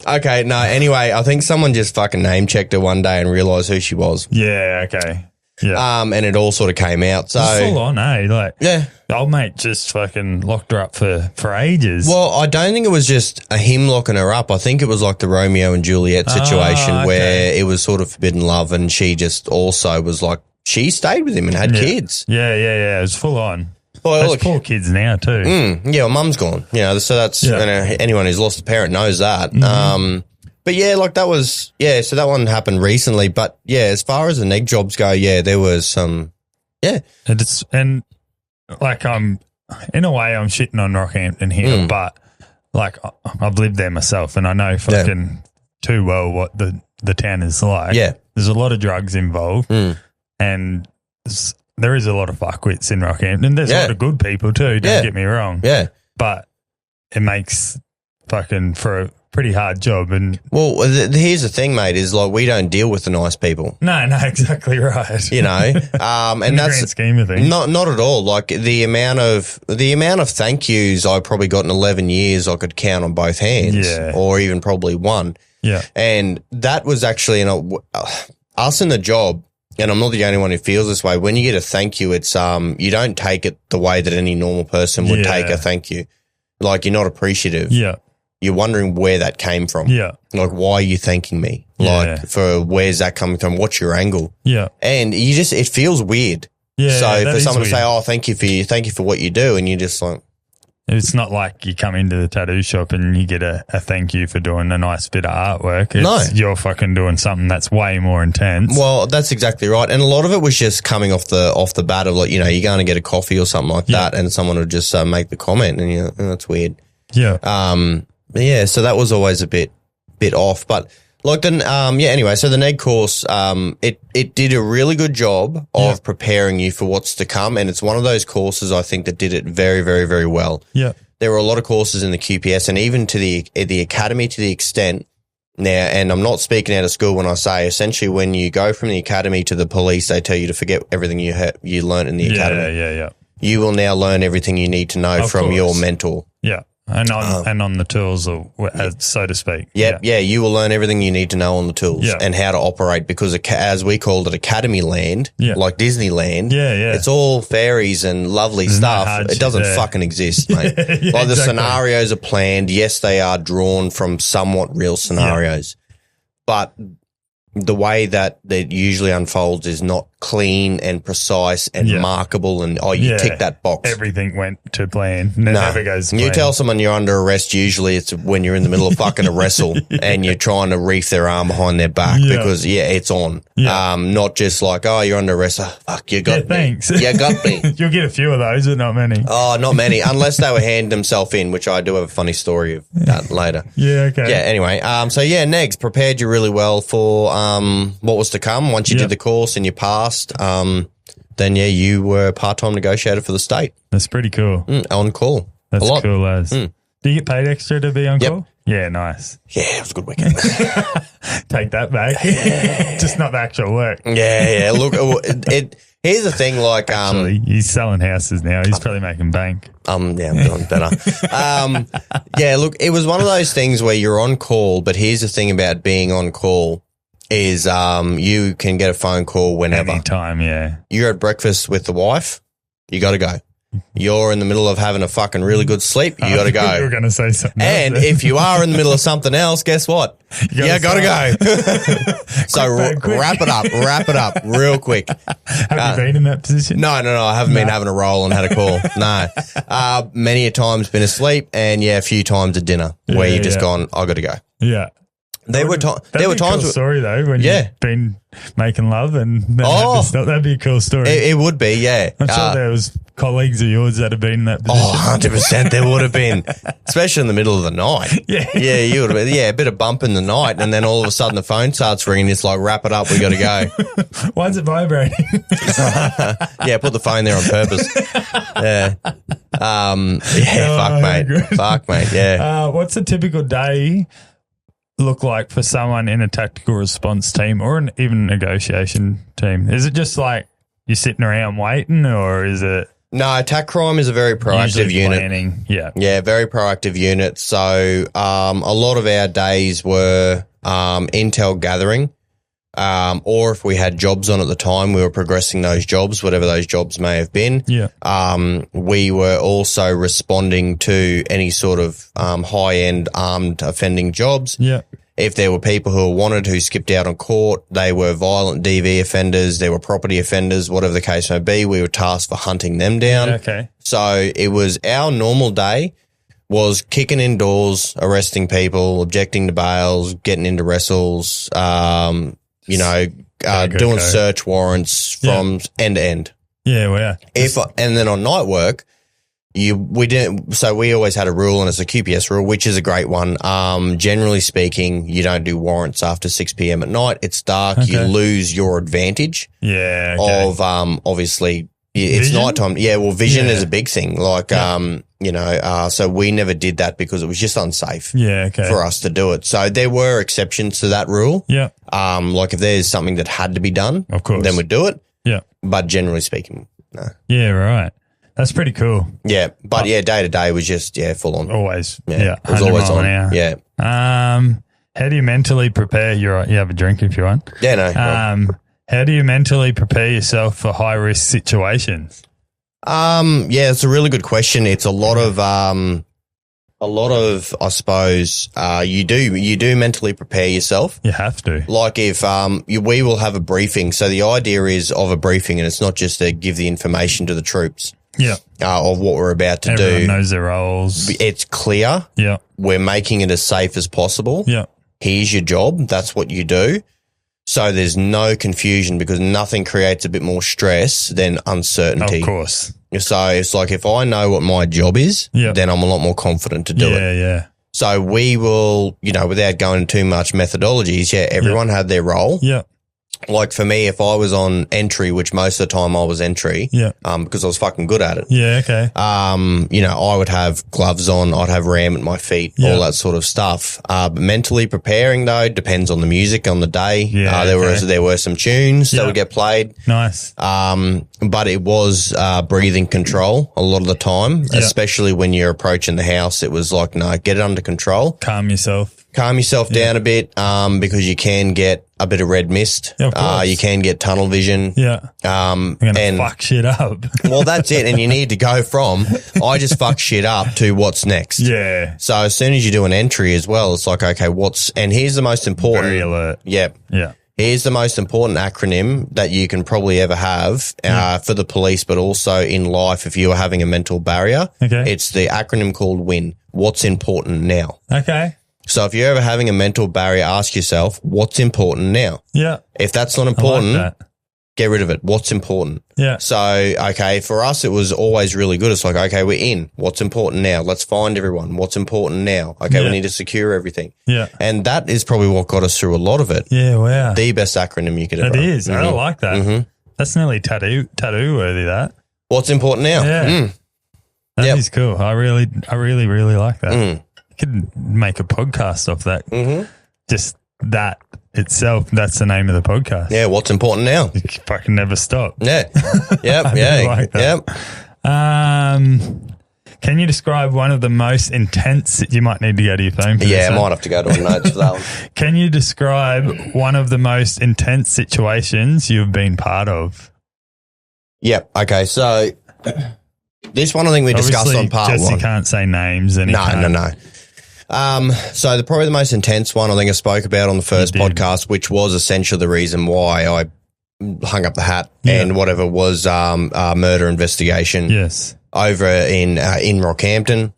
Okay, no, anyway, I think someone just fucking name checked her one day and realised who she was. Yeah, okay. Yeah. And it all sort of came out. So it's full on, eh? Like, yeah. Old mate just fucking locked her up for ages. Well, I don't think it was just him locking her up. I think it was like the Romeo and Juliet situation where it was sort of forbidden love, and she just also was like, she stayed with him and had kids. Yeah. It was full on. Well, those poor kids now too. Well, mum's gone. You know, so that's anyone who's lost a parent knows that. Mm-hmm. But yeah, like that was so that one happened recently. But yeah, as far as the neg jobs go, there was some. And like in a way I'm shitting on Rockhampton here, but like I've lived there myself, and I know fucking too well what the town is like. Yeah, there's a lot of drugs involved, and there is a lot of fuckwits in Rockhampton. There's a lot of good people too, don't get me wrong. Yeah. But it makes fucking for a pretty hard job. And well, here's the thing, mate, is like we don't deal with the nice people. No, exactly right. You know, and in that's the grand scheme of things. Not at all. Like the amount of thank yous I probably got in 11 years, I could count on both hands, or even probably one. Yeah. And that was actually us in the job. And I'm not the only one who feels this way. When you get a thank you, it's you don't take it the way that any normal person would take a thank you. Like you're not appreciative. Yeah. you're wondering where that came from. Yeah. Like, why are you thanking me? Yeah. Like, for where's that coming from? What's your angle? Yeah. And it feels weird. Yeah. So that for is someone to weird. say, oh, thank you for what you do. And you're just like, It's not like you come into the tattoo shop and you get a thank you for doing a nice bit of artwork. You're fucking doing something that's way more intense. well, that's exactly right. And a lot of it was just coming off the bat of like, you're going to get a coffee or something like that. And someone would just make the comment and you're like, oh, that's weird. Yeah. Yeah. So that was always a bit off, but like then, anyway, so the NEG course, it did a really good job of preparing you for what's to come. And it's one of those courses I think that did it very, very, very well. Yeah. There were a lot of courses in the QPS and even to the academy to the extent now, and I'm not speaking out of school when I say essentially when you go from the academy to the police, they tell you to forget everything you learned in the academy. Yeah. You will now learn everything you need to know from your mentor. Yeah. And on the tools, so to speak. Yeah, you will learn everything you need to know on the tools and how to operate because, as we called it, Academy Land, like Disneyland. Yeah. It's all fairies and lovely stuff. It doesn't fucking exist, mate. Like the scenarios are planned. Yes, they are drawn from somewhat real scenarios, but the way that it usually unfolds is not clean and precise and markable and, you tick that box. Everything went to plan. Never goes to plan. You tell someone you're under arrest, usually it's when you're in the middle of fucking a wrestle and you're trying to reef their arm behind their back because, it's on. Yeah. Not just like, oh, you're under arrest. Oh, fuck, you got me. Thanks. You got me. You'll get a few of those, but not many. Oh, not many, unless they were handing themselves in, which I do have a funny story of that later. Yeah, okay. Yeah, anyway. Negs prepared you really well for what was to come. Once you did the course and you passed, then you were a part-time negotiator for the state. That's pretty cool. On call. That's cool, lads. Do you get paid extra to be on call? Yeah, nice. Yeah, it was a good weekend. Take that back. Just not the actual work. Yeah. Look, here's the thing, like, Actually, he's selling houses now. He's probably making bank. I'm doing better. Look, it was one of those things where you're on call, but here's the thing about being on call is you can get a phone call whenever. Anytime, yeah. You're at breakfast with the wife, you got to go. You're in the middle of having a fucking really good sleep, you got to go. You were going to say something and else. if you are in the middle of something else, guess what? You got to go. So quick. wrap it up real quick. Have you been in that position? No, I haven't been having a roll and had a call. No. Many a times been asleep and a few times at dinner where you've just gone, I got to go. Yeah. There were times. Cool story though when you've been making love and then that'd be a cool story. It would be, yeah. I'm sure there was colleagues of yours that have been in that position. 100% there would have been, especially in the middle of the night. Yeah, you would have been. Yeah, a bit of bump in the night, and then all of a sudden the phone starts ringing. It's like, wrap it up, we got to go. Why is it vibrating? Yeah, put the phone there on purpose. Yeah. Fuck, mate. Yeah. What's a typical day look like for someone in a tactical response team or even negotiation team? Is it just like you're sitting around waiting, or is it? No, attack crime is a very proactive unit. Planning. Yeah, very proactive unit. So a lot of our days were intel gathering, or if we had jobs on at the time, we were progressing those jobs, whatever those jobs may have been. Yeah. We were also responding to any sort of high-end armed offending jobs. Yeah. If there were people who were wanted who skipped out on court, they were violent DV offenders, there were property offenders, whatever the case may be, we were tasked for hunting them down. Okay. So it was our normal day was kicking indoors, arresting people, objecting to bails, getting into wrestles, doing search warrants from end to end. Yeah, well, yeah. And then on night work, we always had a rule, and it's a QPS rule, which is a great one. Generally speaking, you don't do warrants after 6 p.m. at night. It's dark. Okay. You lose your advantage. Yeah. Okay. Of, obviously, it's nighttime. Yeah. Well, vision is a big thing. Like, so we never did that because it was just unsafe. Yeah. Okay. For us to do it. So there were exceptions to that rule. Yeah. Like if there's something that had to be done, of course, then we'd do it. Yeah. But generally speaking, no. Yeah. Right. That's pretty cool. Yeah, but day to day was just full on. Always, it was always on. Yeah. How do you mentally prepare? You have a drink if you want. Yeah, no. How do you mentally prepare yourself for high risk situations? It's a really good question. It's a lot of a lot of, I suppose, you do mentally prepare yourself. You have to. Like if we will have a briefing. So the idea is of a briefing, and it's not just to give the information to the troops. Yeah. Of what we're about to do. Everyone knows their roles. It's clear. Yeah. We're making it as safe as possible. Yeah. Here's your job. That's what you do. So there's no confusion, because nothing creates a bit more stress than uncertainty. Of course. So it's like if I know what my job is, then I'm a lot more confident to do it. Yeah. So we will, without going into too much methodologies, everyone had their role. Yeah. Like for me, if I was on entry, which most of the time I was entry, because I was fucking good at it. Yeah, okay. I would have gloves on, I'd have RAM at my feet, all that sort of stuff. But mentally preparing though depends on the music on the day. Yeah, there were some tunes that would get played. Nice. But it was bbreathing control a lot of the time, especially when you're approaching the house. It was like, no, get it under control. Calm yourself Down a bit, because you can get a bit of red mist. Yeah, of course. You can get tunnel vision. Yeah. I'm gonna fuck shit up. Well, that's it. And you need to go from, I just fuck shit up, to what's next. Yeah. So as soon as you do an entry as well, it's like, okay, and here's the most important. Very alert. Yep. Yeah. Here's the most important acronym that you can probably ever have for the police, but also in life if you are having a mental barrier. Okay. It's the acronym called WIN. What's important now? Okay. So if you're ever having a mental barrier, ask yourself, what's important now? Yeah. If that's not important, I like that. get rid of it. What's important? Yeah. So, okay, for us, it was always really good. It's like, okay, we're in. What's important now? Let's find everyone. What's important now? Okay, we need to secure everything. Yeah. And that is probably what got us through a lot of it. Yeah, wow. The best acronym you could ever. It is. I like that. Mm-hmm. That's nearly tattoo worthy, that. What's important now? Yeah. That is cool. I really like that. You could make a podcast off that. Mm-hmm. Just that itself, that's the name of the podcast. Yeah, what's important now? You fucking never stop. Yeah. Yep. Yeah. Like that. Yep. Can you describe one of the most intense, you might need to go to your phone for this I might have to go to a notes for that one. Can you describe one of the most intense situations you've been part of? Yep. Okay. So this one I think we discussed on part Jesse one. Can't say names. No. So probably the most intense one I think I spoke about on the first podcast, which was essentially the reason why I hung up the hat and whatever was murder investigation. Yes. Over in Rockhampton.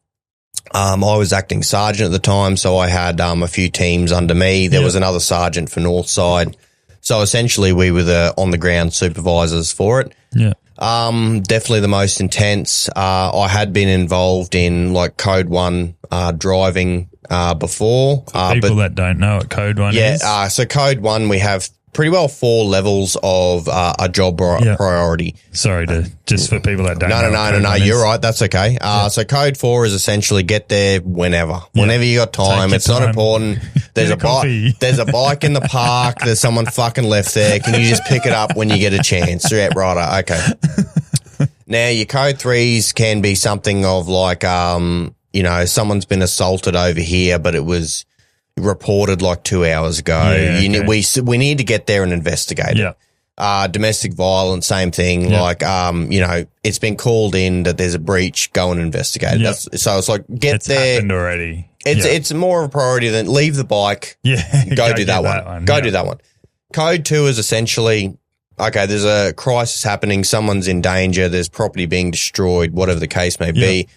I was acting sergeant at the time, so I had a few teams under me. There was another sergeant for Northside. So essentially we were the on-the-ground supervisors for it. Yeah. Definitely the most intense. I had been involved in like Code 1 driving before. People that don't know what Code 1 is. Yeah, so Code 1 we have pretty well 4 levels of a job priority. Sorry just for people that don't know. No, you're right. That's okay. So Code 4 is essentially get there whenever you got time. It's not important. There's a bike. There's a bike in the park. There's someone fucking left there. Can you just pick it up when you get a chance? Yeah, right. Okay. Now your Code 3s can be something of like, someone's been assaulted over here, but it was reported like 2 hours ago. We need to get there and investigate it. Domestic violence, same thing. Like, it's been called in that there's a breach, go and investigate it. So it's like, it's there. Happened already. It's more of a priority than leave the bike. Go do that one. Do that one. Code 2 is essentially, okay, there's a crisis happening. Someone's in danger. There's property being destroyed, whatever the case may be.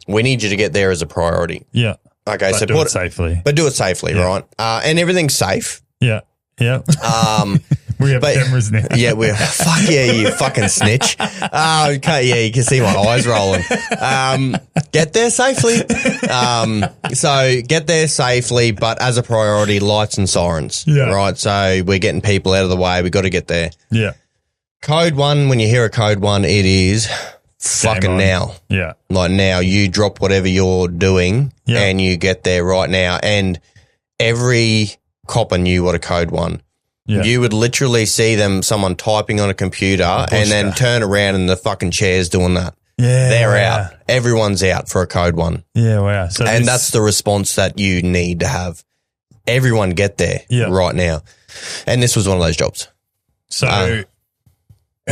We need you to get there as a priority. Yeah. Okay, but so do it safely. But do it safely, right? And everything's safe. Yeah. Yeah. We have cameras now. Fuck yeah, you fucking snitch. Okay, you can see my eyes rolling. Get there safely. So get there safely, but as a priority, lights and sirens. Yeah. Right. So we're getting people out of the way. We got to get there. Yeah. Code 1, when you hear a Code 1, it is fucking now. Yeah. Like now, you drop whatever you're doing and you get there right now. And every copper knew what a Code 1. Yeah. You would literally see someone typing on a computer and then turn around and the fucking chair's doing that. Yeah. They're out. Everyone's out for a Code 1. Yeah, wow. So that's the response that you need to have. Everyone get there right now. And this was one of those jobs. So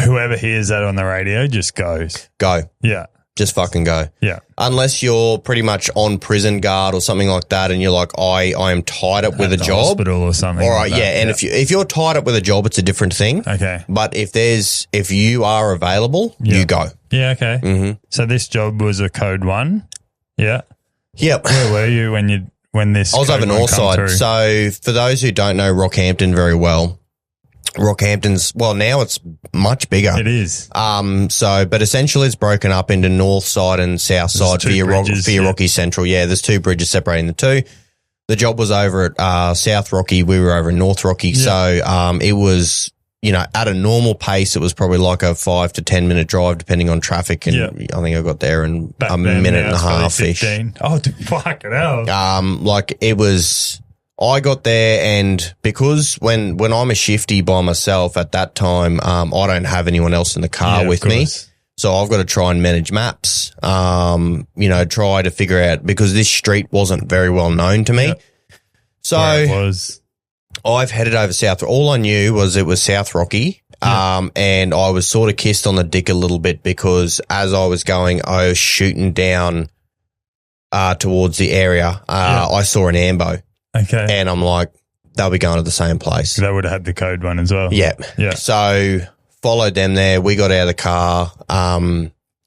whoever hears that on the radio just goes. Go. Yeah. just fucking go. Yeah. Unless you're pretty much on prison guard or something like that, and you're like, I am tied up with a job, hospital or something. All right, like that. yeah. And if you're tied up with a job, it's a different thing. Okay. But if you are available, you go. Yeah. Okay. Mm-hmm. So this job was a code 1. Yeah. Yep. Where were you when this? I was over north side. Through? So for those who don't know Rockhampton very well, Rockhampton's, well, now it's much bigger. It is. But essentially it's broken up into north side and south side for your Rocky Central. Yeah, there's 2 bridges separating the 2. The job was over at South Rocky. We were over in North Rocky. Yeah. So it was, at a normal pace, it was probably like a 5 to 10 minute drive depending on traffic. And I think I got there in a minute and a half-ish. Oh, fuck it hell. I got there, and because when I'm a shifty by myself at that time, I don't have anyone else in the car with me. So I've got to try and manage maps, try to figure out, because this street wasn't very well known to me. Yep. So I've headed over south. All I knew was it was South Rocky. And I was sort of kissed on the dick a little bit because as I was going, I was shooting down towards the area. I saw an ambo. Okay. And I'm like, they'll be going to the same place. They would have had the code 1 as well. Yeah. Yeah. So followed them there. We got out of the car.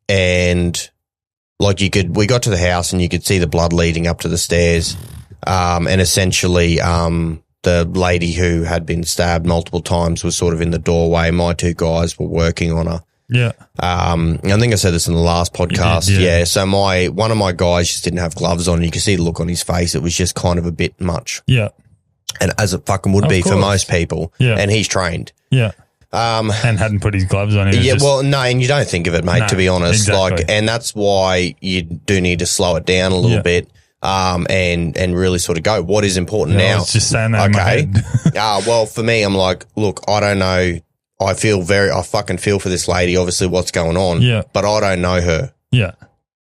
And we got to the house and you could see the blood leading up to the stairs. And essentially, the lady who had been stabbed multiple times was sort of in the doorway. My 2 guys were working on her. Yeah. I think I said this in the last podcast. Did, yeah. So one of my guys just didn't have gloves on. You could see the look on his face. It was just kind of a bit much. Yeah. And as it fucking would be for most people. Yeah. And he's trained. Yeah. And hadn't put his gloves on. No, and you don't think of it, mate, to be honest. Exactly. And that's why you do need to slow it down a little bit. And really sort of go, what is important now? I was just saying that in my head. Well, for me, I'm like, look, I don't know. I fucking feel for this lady, obviously what's going on. Yeah. But I don't know her. Yeah.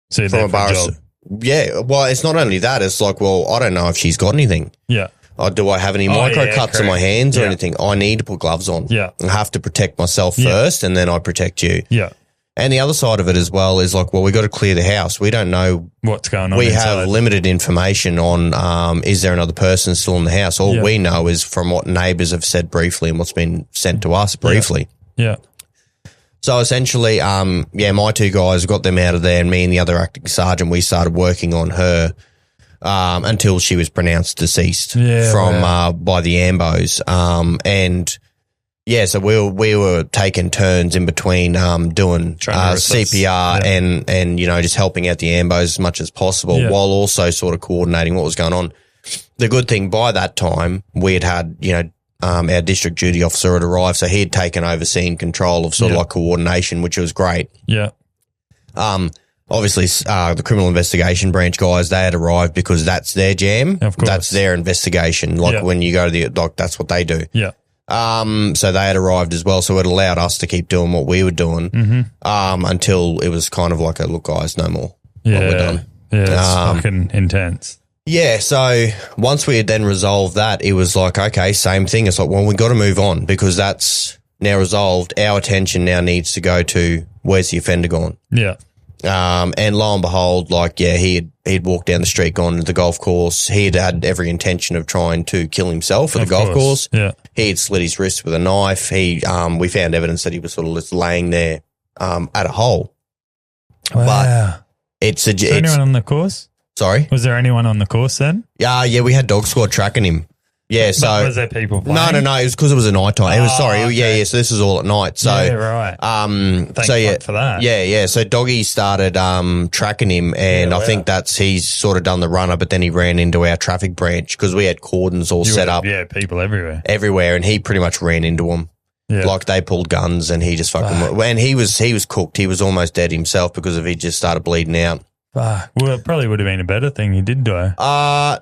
So from a job. Yeah. Well, it's not only that. It's like, well, I don't know if she's got anything. Yeah. Do I have any micro cuts on my hands or anything? I need to put gloves on. Yeah. I have to protect myself first and then I protect you. Yeah. And the other side of it as well is like, well, we got to clear the house. We don't know what's going on. We have limited information on, is there another person still in the house? All we know is from what neighbours have said briefly and what's been sent to us briefly. Yeah. So essentially, my 2 guys got them out of there, and me and the other acting sergeant, we started working on her, until she was pronounced deceased by the ambos. So we were taking turns in between doing CPR and just helping out the ambos as much as possible while also sort of coordinating what was going on. The good thing by that time, we had our district duty officer had arrived, so he had taken over scene control of sort of like coordination, which was great. Yeah. Obviously, the criminal investigation branch guys, they had arrived because that's their jam. Of course. That's their investigation. When you go to that's what they do. Yeah. So they had arrived as well. So it allowed us to keep doing what we were doing, until it was kind of like a look, guys, no more. Yeah. We're done. Yeah. It's fucking intense. Yeah. So once we had then resolved that, it was like, okay, same thing. It's like, well, we got to move on because that's now resolved. Our attention now needs to go to where's the offender gone? Yeah. And lo and behold, he'd walked down the street, gone to the golf course. He had every intention of trying to kill himself at the golf course. Yeah. He had slit his wrist with a knife. We found evidence that he was sort of just laying there, at a hole. Wow. But was there anyone on the course? Sorry? Was there anyone on the course then? Yeah, we had dog squad tracking him. Yeah, so but was there people playing? No. It was because it was a night time. Okay. So this was all at night. So right. Thanks for that. Yeah. So Doggy started tracking him, and I think he's sort of done the runner, but then he ran into our traffic branch because we had cordons all set up. Yeah, people everywhere, and he pretty much ran into them. Yeah. Like they pulled guns, and he just fucking. And he was cooked. He was almost dead himself because he just started bleeding out. Well, it probably would have been a better thing he did die.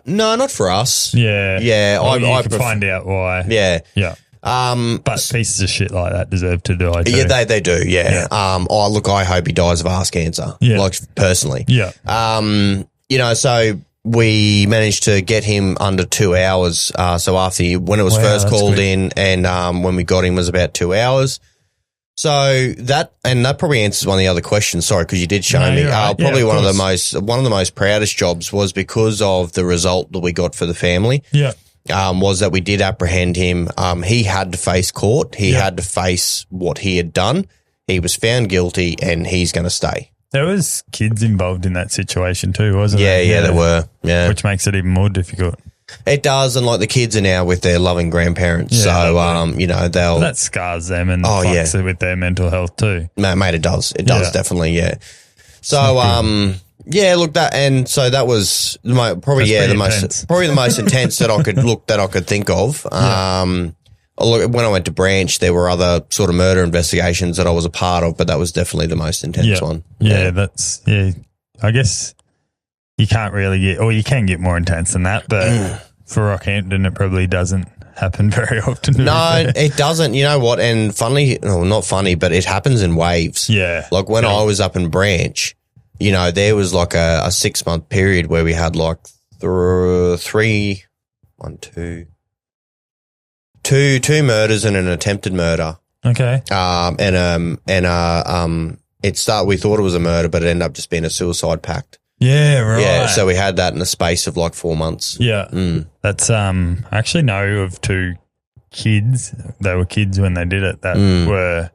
No, not for us. Yeah. Yeah. I could find out why. Yeah. Yeah. But pieces of shit like that deserve to die too. Yeah, they do, yeah. I hope he dies of arse cancer. Yeah. Like, personally. Yeah. So we managed to get him under 2 hours. So when it was first called in and when we got him was about 2 hours. So that probably answers one of the other questions. Sorry, because you did show me. You're right. Probably one of course. the most proudest jobs was because of the result that we got for the family. Yeah. Was that we did apprehend him. He had to face court. He had to face what he had done. He was found guilty, and he's going to stay. There was kids involved in that situation too, wasn't there? Yeah, there were. Yeah, which makes it even more difficult. It does, and like the kids are now with their loving grandparents, so you know they'll that scars them and fucks it with their mental health too. Mate, it does. It does definitely. Yeah. So look that was probably the most intense that I could think of. Look, when I went to branch, there were other sort of murder investigations that I was a part of, but that was definitely the most intense one. Yeah, I guess you can't really get, or you can get more intense than that, but for Rockhampton, it probably doesn't happen very often. No, it doesn't. You know what? And not funny, but it happens in waves. Yeah. Like when I was up in branch, you know, there was like a 6-month period where we had like two murders and an attempted murder. Okay. We thought it was a murder, but it ended up just being a suicide pact. Yeah, right. Yeah, so we had that in the space of like 4 months. Yeah. That's I actually know of 2 kids. They were kids when they did it that were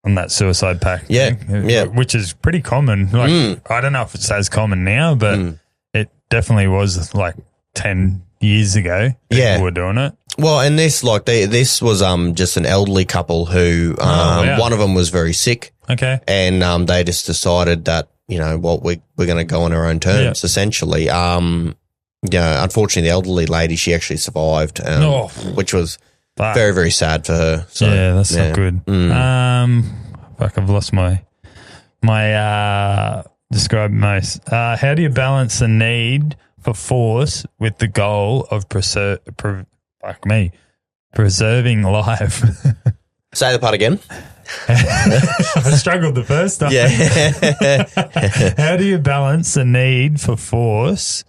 on that suicide pact. Yeah. Yeah. Which is pretty common. Like I don't know if it's as common now, but it definitely was like 10 years ago. People were doing it. Well, and this was just an elderly couple who one of them was very sick. Okay. And they just decided that, you know what, we're going to go on our own terms, essentially. Unfortunately, the elderly lady, she actually survived, which was very, very sad for her. So, that's not good. Fuck, I've lost my describe most. How do you balance the need for force with the goal of preserving life? Say the part again. I struggled the first time. Yeah. How do you balance the need for force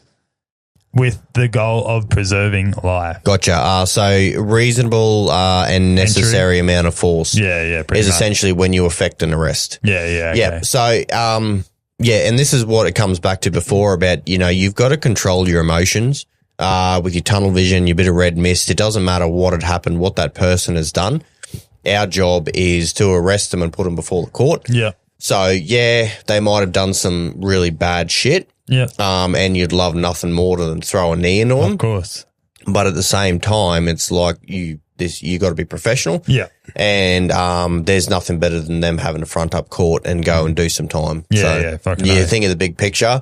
with the goal of preserving life? Gotcha. So reasonable and necessary amount of force. Is essentially when you effect an arrest. Okay. So and this is what it comes back to before about, you know, you've got to control your emotions with your tunnel vision, your bit of red mist. It doesn't matter what had happened, what that person has done. Our job is to arrest them and put them before the court. Yeah. So, they might have done some really bad shit. Yeah. And you'd love nothing more than throw a knee into them. Of course. But at the same time, it's like you got to be professional. Yeah. And there's nothing better than them having to front up court and go and do some time. Yeah, fucking you think of the big picture.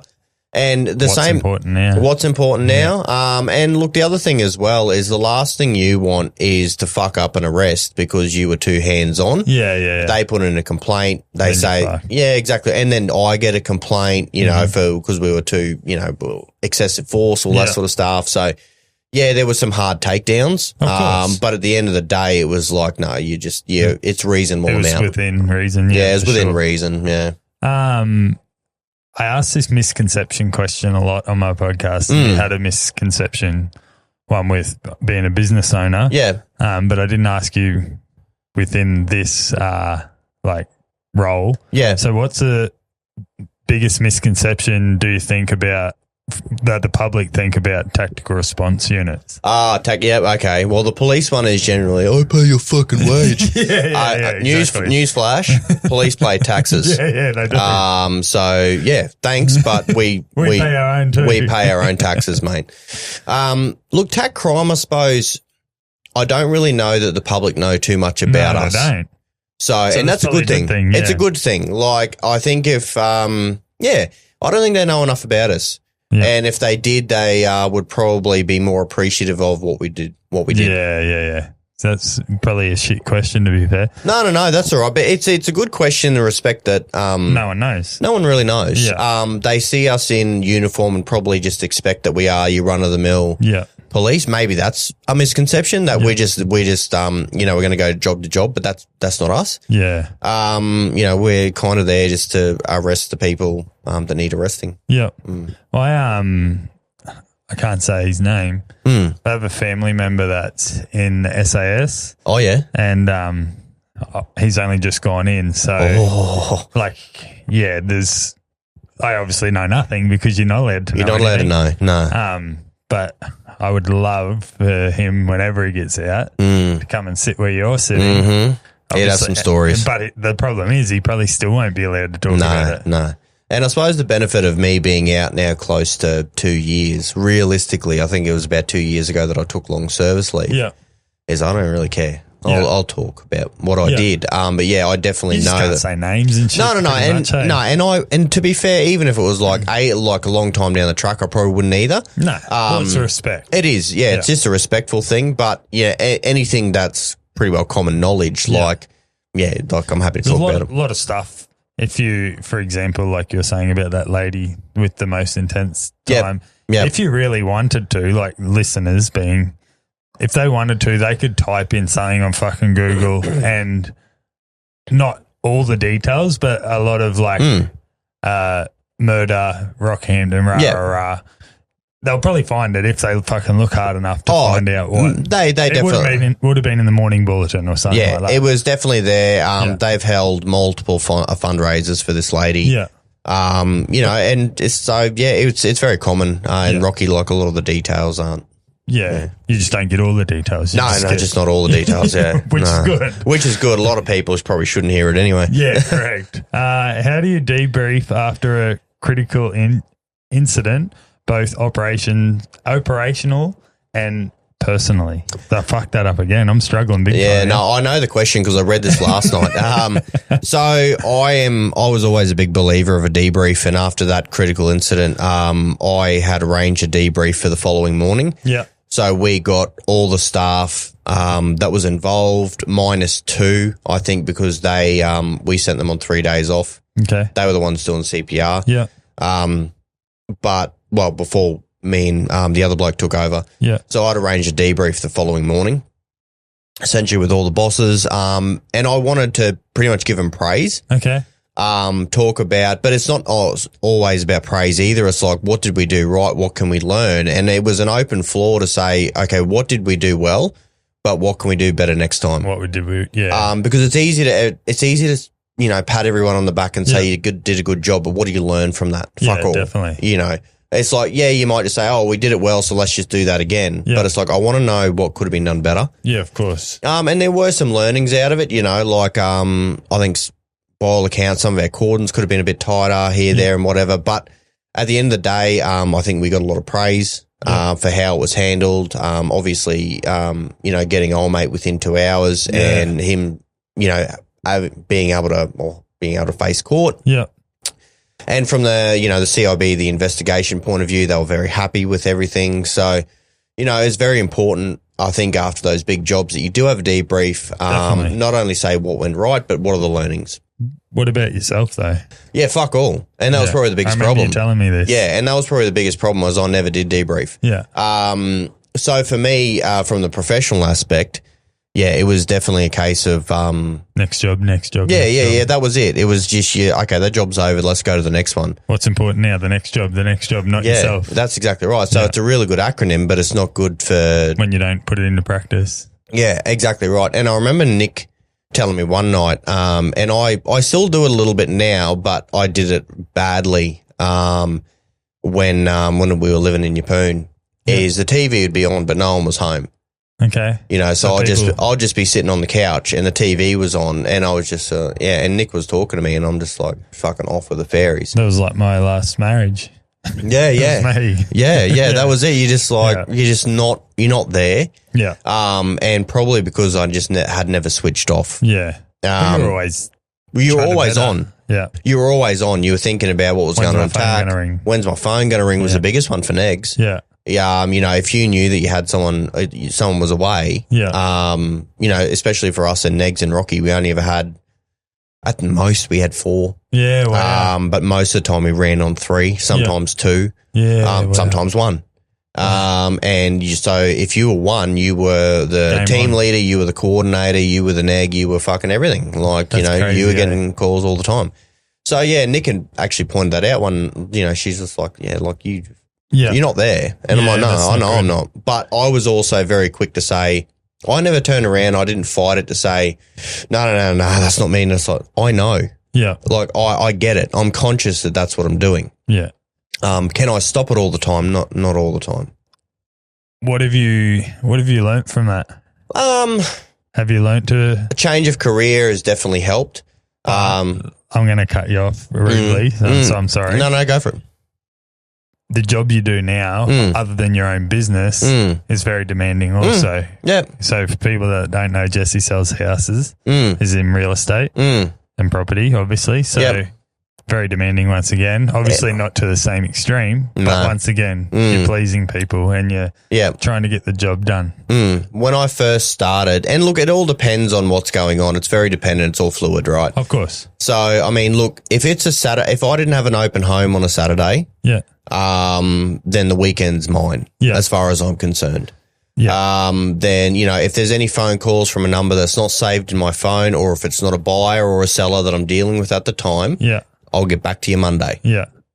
And what's important now. What's important now. And look, the other thing as well is the last thing you want is to fuck up an arrest because you were too hands-on. Yeah. They put in a complaint. They then say, exactly. And then I get a complaint, you know, because we were too, you know, excessive force, all that sort of stuff. So, there were some hard takedowns. But at the end of the day, it was like, no, it's reasonable amount. It was within reason. Yeah, it's within reason. Yeah. I asked this misconception question a lot on my podcast. You had a misconception, one with being a business owner. Yeah. But I didn't ask you within this role. Yeah. So what's the biggest misconception do you think about that the public think about tactical response units? Okay. Well, the police one is generally, I pay your fucking wage. Newsflash, police pay taxes. They do. So thanks, but we pay our own too. We pay our own taxes, mate. Look, tax crime, I suppose, I don't really know that the public know too much about us. They don't. So and that's a good thing. It's a good thing. Like, I think if, I don't think they know enough about us. Yeah. And if they did, they would probably be more appreciative of what we did. Yeah. So that's probably a shit question, to be fair. No, that's all right. But it's a good question in the respect that no one knows. No one really knows. Yeah. They see us in uniform and probably just expect that we are your run-of-the-mill police. Maybe that's a misconception that we're just we're going to go job to job, but that's not us. Yeah. We're kind of there just to arrest the people that need arresting. Yeah. Well, I can't say his name. I have a family member that's in the SAS. Oh, yeah. And he's only just gone in. So, I obviously know nothing because you're not allowed to know. You're not allowed to know, no. But I would love for him, whenever he gets out, to come and sit where you're sitting. Mm-hmm. He'd have some stories. But the problem is he probably still won't be allowed to talk about it. No. And I suppose the benefit of me being out now close to 2 years, realistically, I think it was about 2 years ago that I took long service leave. Yeah. Is I don't really care. I'll talk about what I did. But yeah, I definitely you just know can't that. say names and shit. No. And to be fair, even if it was like a long time down the track, I probably wouldn't either. No. It's a respect. It is. Yeah, it's just a respectful thing. But yeah, anything that's pretty well common knowledge, I'm happy to talk about it. A lot of stuff. If you, for example, like you're saying about that lady with the most intense time, if you really wanted to, like listeners being. If they wanted to, they could type in something on fucking Google and not all the details, but a lot of murder, Rockhampton, rah. They'll probably find it if they fucking look hard enough to find out what. They definitely would have been in the morning bulletin or something like that. Yeah, it was definitely there. They've held multiple fundraisers for this lady. Yeah. And it's very common in Rocky, like a lot of the details aren't. Yeah, you just don't get all the details. Just not all the details, Which is good. Which is good. A lot of people probably shouldn't hear it anyway. Yeah, correct. How do you debrief after a critical incident, both operational and personally? I fucked that up again. I'm struggling big time. Yeah, no, I know the question because I read this last night. So I was always a big believer of a debrief, and after that critical incident, I had arranged a debrief for the following morning. Yeah. So we got all the staff that was involved, -2, I think, because we sent them on 3 days off. Okay. They were the ones doing CPR. Yeah. Before me and the other bloke took over. Yeah. So I'd arranged a debrief the following morning, essentially with all the bosses, and I wanted to pretty much give them praise. Okay. Talk about, but it's not always about praise either. It's like, what did we do right? What can we learn? And it was an open floor to say, okay, what did we do well, but what can we do better next time? Because it's easy to pat everyone on the back and say you did a good job, but what do you learn from that? Fuck all. Definitely. It's like, you might just say, oh, we did it well, so let's just do that again. Yeah. But it's like, I want to know what could have been done better. Yeah, of course. And there were some learnings out of it, I think by all accounts, some of our cordons could have been a bit tighter here, there, and whatever. But at the end of the day, I think we got a lot of praise for how it was handled. Obviously, getting old mate within 2 hours and him, being able to face court. Yeah. And from the CIB, the investigation point of view, they were very happy with everything. So, it's very important, I think, after those big jobs that you do have a debrief, not only say what went right, but what are the learnings. What about yourself, though? Yeah, fuck all. And that was probably the biggest I remember problem. You telling me this. Yeah, and that was probably the biggest problem was I never did debrief. Yeah. So for me, from the professional aspect, it was definitely a case of next job. Yeah. That was it. It was just okay, that job's over. Let's go to the next one. What's important now? The next job, not yourself. That's exactly right. So it's a really good acronym, but it's not good for when you don't put it into practice. Yeah, exactly right. And I remember Nick telling me one night, and I still do it a little bit now, but I did it badly when we were living in Yeppoon. Is the TV would be on, but no one was home. Okay. So I'll just be sitting on the couch and the TV was on and I was just, and Nick was talking to me and I'm just like fucking off with the fairies. That was like my last marriage. Yeah. That was it. You just you're not there. Yeah. And probably because I just had never switched off. Yeah. You were always on. Yeah. You were always on. You were thinking about what was going on. When's my phone going to ring was the biggest one for Negs. Yeah. If you knew that you had someone was away, especially for us and Negs and Rocky, we only ever had, at the most, we had 4. Yeah, wow. But most of the time we ran on 3, sometimes 2, sometimes 1. So if you were 1, you were the team leader, you were the coordinator, you were the neg, you were fucking everything. Crazy, you were getting calls all the time. So Nick had actually pointed that out when, she's just like, you're not there. And I'm like, no, I know I'm not. But I was also very quick to say, I never turned around. I didn't fight it to say, no, that's not me. And it's like, I know. Yeah. Like, I get it. I'm conscious that that's what I'm doing. Yeah. Can I stop it all the time? Not all the time. What have you learnt from that? Have you learnt to? A change of career has definitely helped. I'm going to cut you off rudely, so I'm sorry. No, go for it. The job you do now, other than your own business, is very demanding also. Yeah. So for people that don't know, Jessie sells houses, is in real estate and property, obviously. So very demanding once again. Obviously not to the same extreme, but once again, you're pleasing people and you're trying to get the job done. When I first started, and look, it all depends on what's going on. It's very dependent. It's all fluid, right? Of course. So, I mean, look, if it's a Saturday, if I didn't have an open home on a Saturday, then the weekend's mine, as far as I'm concerned. Then, you know, if there's any phone calls from a number that's not saved in my phone, or if it's not a buyer or a seller that I'm dealing with at the time, I'll get back to you Monday.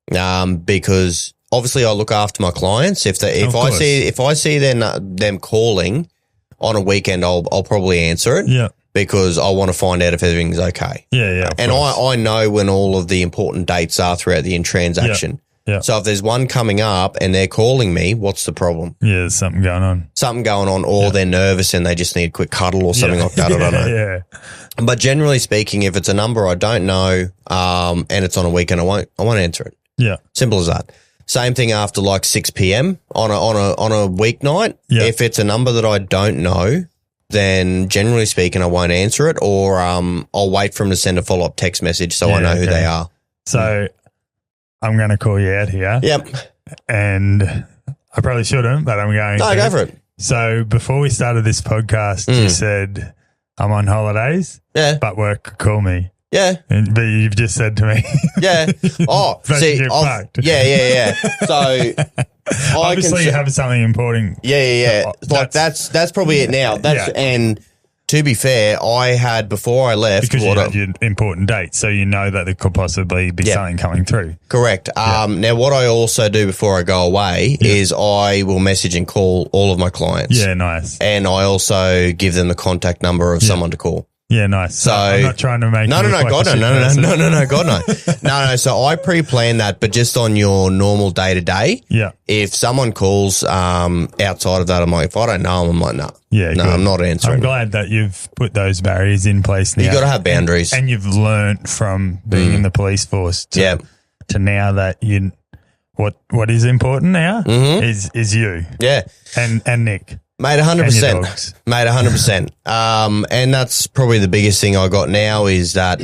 Because obviously I look after my clients. If I see them calling on a weekend, I'll probably answer it. Because I want to find out if everything's okay. And I know when all of the important dates are throughout the transaction. So if there's one coming up and they're calling me, what's the problem? There's something going on. Or they're nervous and they just need a quick cuddle or something like that. I don't know. But generally speaking, if it's a number I don't know, and it's on a weekend, I won't answer it. Simple as that. Same thing after like 6 p.m. on a weeknight. If it's a number that I don't know, then generally speaking, I won't answer it, or I'll wait for them to send a follow-up text message so I know who they are. So I'm going to call you out here. And I probably shouldn't, but I'm going to. No, go for it. So before we started this podcast, you said, I'm on holidays, but work could call me. But you've just said to me. Oh, see, So obviously you have something important. Like that's probably it now. And to be fair, I had before I left because you had your important date, so you know that there could possibly be something coming through. Correct. Now, what I also do before I go away is I will message and call all of my clients. Nice. And I also give them the contact number of someone to call. Nice. So I'm not trying to make God no. No. So I pre-plan that, but just on your normal day to day. If someone calls outside of that, I'm like, if I don't know them, I'm like, no. No, I'm not answering. I'm glad that you've put those barriers in place now. You got to have boundaries, and you've learnt from being in the police force to now that you. What is important now is you. And Nick. Mate, 100%. Mate, 100%. And that's probably the biggest thing I got now is that,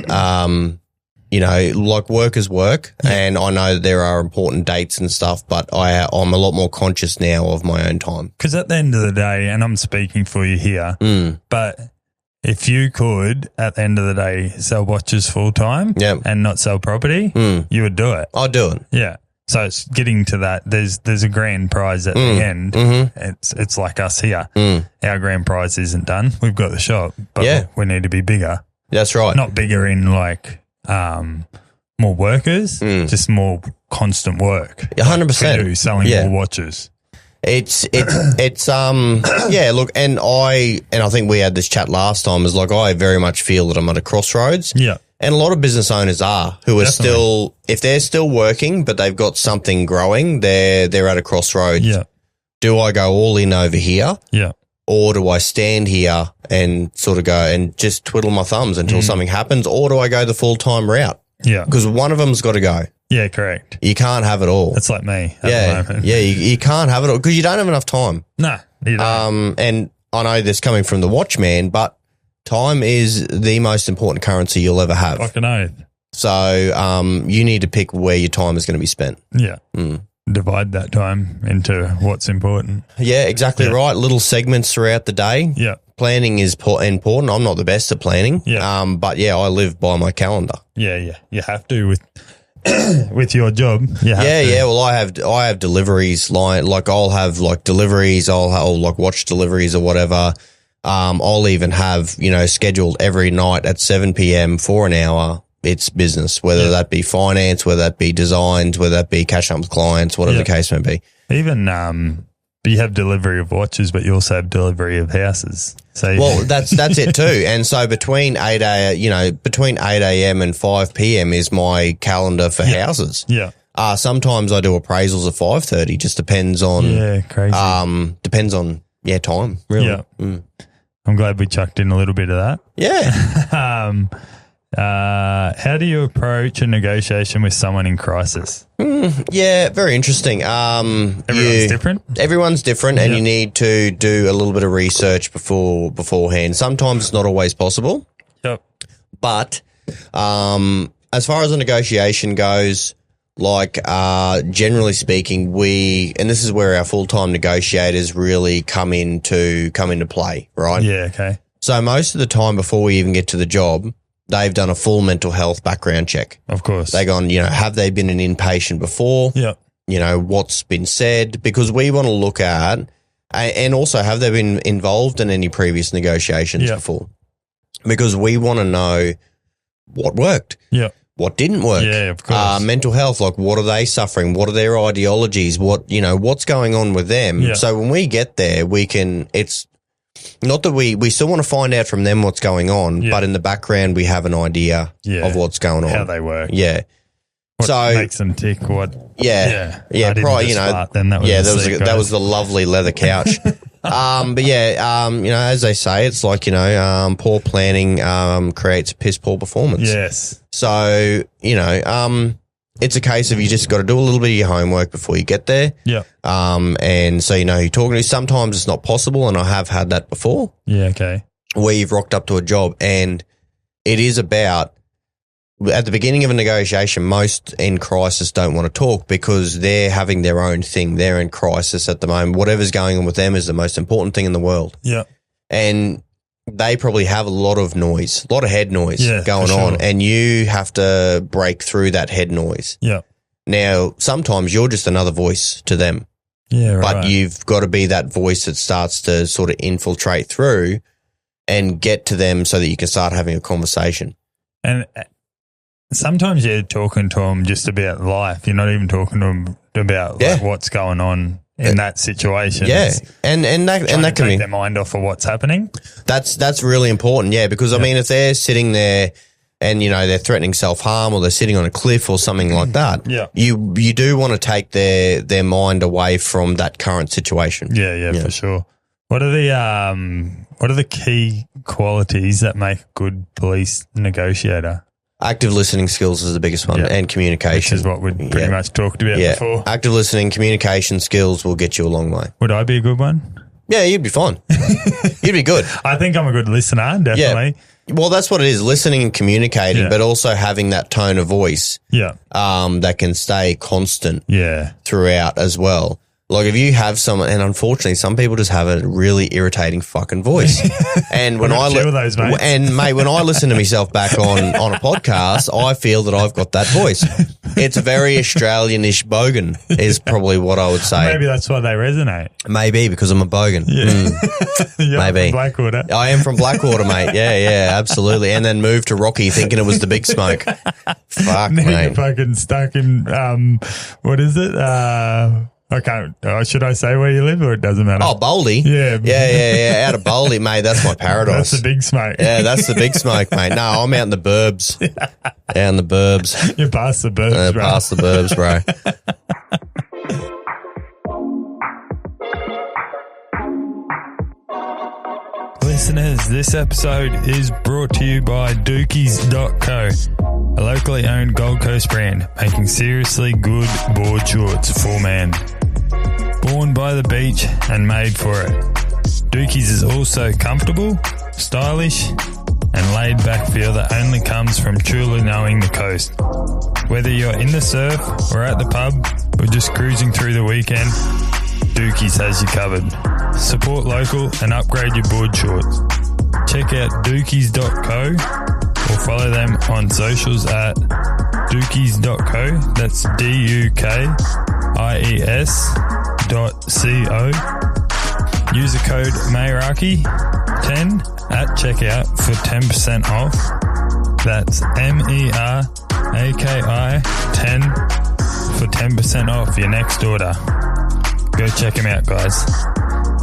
you know, like work is work, and I know that there are important dates and stuff, but I'm a lot more conscious now of my own time. Because at the end of the day, and I'm speaking for you here, but if you could, at the end of the day, sell watches full time and not sell property, you would do it. I'd do it. So it's getting to that. There's a grand prize at the end. It's like us here. Our grand prize isn't done. We've got the shop, but we need to be bigger. That's right. Not bigger in like more workers, just more constant work. 100%. Selling more watches. It's look, and I think we had this chat last time, is like I very much feel that I'm at a crossroads. And a lot of business owners are who are still, if they're still working, but they've got something growing, they're at a crossroads. Do I go all in over here? Or do I stand here and sort of go and just twiddle my thumbs until something happens? Or do I go the full-time route? Because one of them's got to go. Correct. You can't have it all. It's like me at the moment. You can't have it all because you don't have enough time. No, you don't. And I know this coming from the watchman, but time is the most important currency you'll ever have. Fucking oath. So you need to pick where your time is going to be spent. Divide that time into what's important. Exactly right. Little segments throughout the day. Planning is important. I'm not the best at planning. But I live by my calendar. You have to with your job. Well, I have deliveries like I'll have like deliveries. I'll like watch deliveries or whatever. I'll even have, you know, scheduled every night at 7 p.m. for an hour. It's business, whether that be finance, whether that be designs, whether that be catching up with clients, whatever the case may be. Even But you have delivery of watches, but you also have delivery of houses. So Well, that's it too. And so between 8 a.m. and 5 p.m. is my calendar for houses. Yeah. Sometimes I do appraisals at 5:30. Just depends on crazy. Time really. Yeah. I'm glad we chucked in a little bit of that. Yeah. How do you approach a negotiation with someone in crisis? Yeah, very interesting. Everyone's different. Everyone's different, and you need to do a little bit of research beforehand. Sometimes it's not always possible. Yep. But as far as a negotiation goes, like generally speaking, and this is where our full-time negotiators really come into play, right? Yeah. Okay. So most of the time before we even get to the job, they've done a full mental health background check. Of course. They've gone, have they been an inpatient before? Yeah. What's been said? Because we want to look at, and also have they been involved in any previous negotiations before? Because we want to know what worked. Yeah. What didn't work. Yeah, of course. Mental health, like what are they suffering? What are their ideologies? What's going on with them? Yeah. So when we get there, it's not that we still want to find out from them what's going on, but in the background we have an idea of what's going on. How they work. Yeah. What makes them tick? What? Yeah. Probably, then that was the lovely leather couch. As they say, it's like, poor planning creates piss poor performance. Yes. So, it's a case of you just got to do a little bit of your homework before you get there. Yeah. And so you know who you're talking to. Sometimes it's not possible, and I have had that before. Yeah, okay. Where you've rocked up to a job, and it is about, at the beginning of a negotiation, most in crisis don't want to talk because they're having their own thing. They're in crisis at the moment. Whatever's going on with them is the most important thing in the world. Yeah. And they probably have a lot of noise, a lot of head noise going on, and you have to break through that head noise. Yeah. Now, sometimes you're just another voice to them. Yeah, right. But you've got to be that voice that starts to sort of infiltrate through and get to them so that you can start having a conversation. And sometimes you're talking to them just about life. You're not even talking to them about like, what's going on in that situation. Yeah. And that can take their mind off of what's happening. That's really important. Yeah. Because I mean, if they're sitting there and, they're threatening self-harm or they're sitting on a cliff or something like that, you do want to take their mind away from that current situation. Yeah, for sure. What are the key qualities that make a good police negotiator? Active listening skills is the biggest one, and communication. Which is what we pretty much talked about before. Active listening, communication skills will get you a long way. Would I be a good one? Yeah, you'd be fine. You'd be good. I think I'm a good listener, definitely. Yeah. Well, that's what it is, listening and communicating, but also having that tone of voice that can stay constant throughout as well. Like if you have someone, and unfortunately some people just have a really irritating fucking voice. And when when I listen to myself back on a podcast, I feel that I've got that voice. It's very Australian-ish bogan is probably what I would say. Maybe that's why they resonate. Maybe because I'm a bogan. Yeah. Maybe. From Blackwater. I am from Blackwater, mate. Yeah, absolutely. And then moved to Rocky thinking it was the big smoke. Fuck, now mate. You're fucking stuck in, what is it? I can't. Should I say where you live, or it doesn't matter? Oh, Boldy. Yeah. Out of Boldy, mate. That's my paradise. That's the big smoke. Yeah, that's the big smoke, mate. No, I'm out in the burbs. Out in the burbs. You're past the burbs, bro. Past the burbs, bro. Listeners, this episode is brought to you by Dookies.co, a locally owned Gold Coast brand making seriously good board shorts for man. Born by the beach and made for it. Dookies is also comfortable, stylish, and laid back feel that only comes from truly knowing the coast. Whether you're in the surf or at the pub or just cruising through the weekend, Dookies has you covered. Support local and upgrade your board shorts. Check out dookies.co or follow them on socials at dookies.co. That's DUKIES.co. Use the code Meraki10 at checkout for 10% off. That's MERAKI10 for 10% off your next order. Go check him out, guys.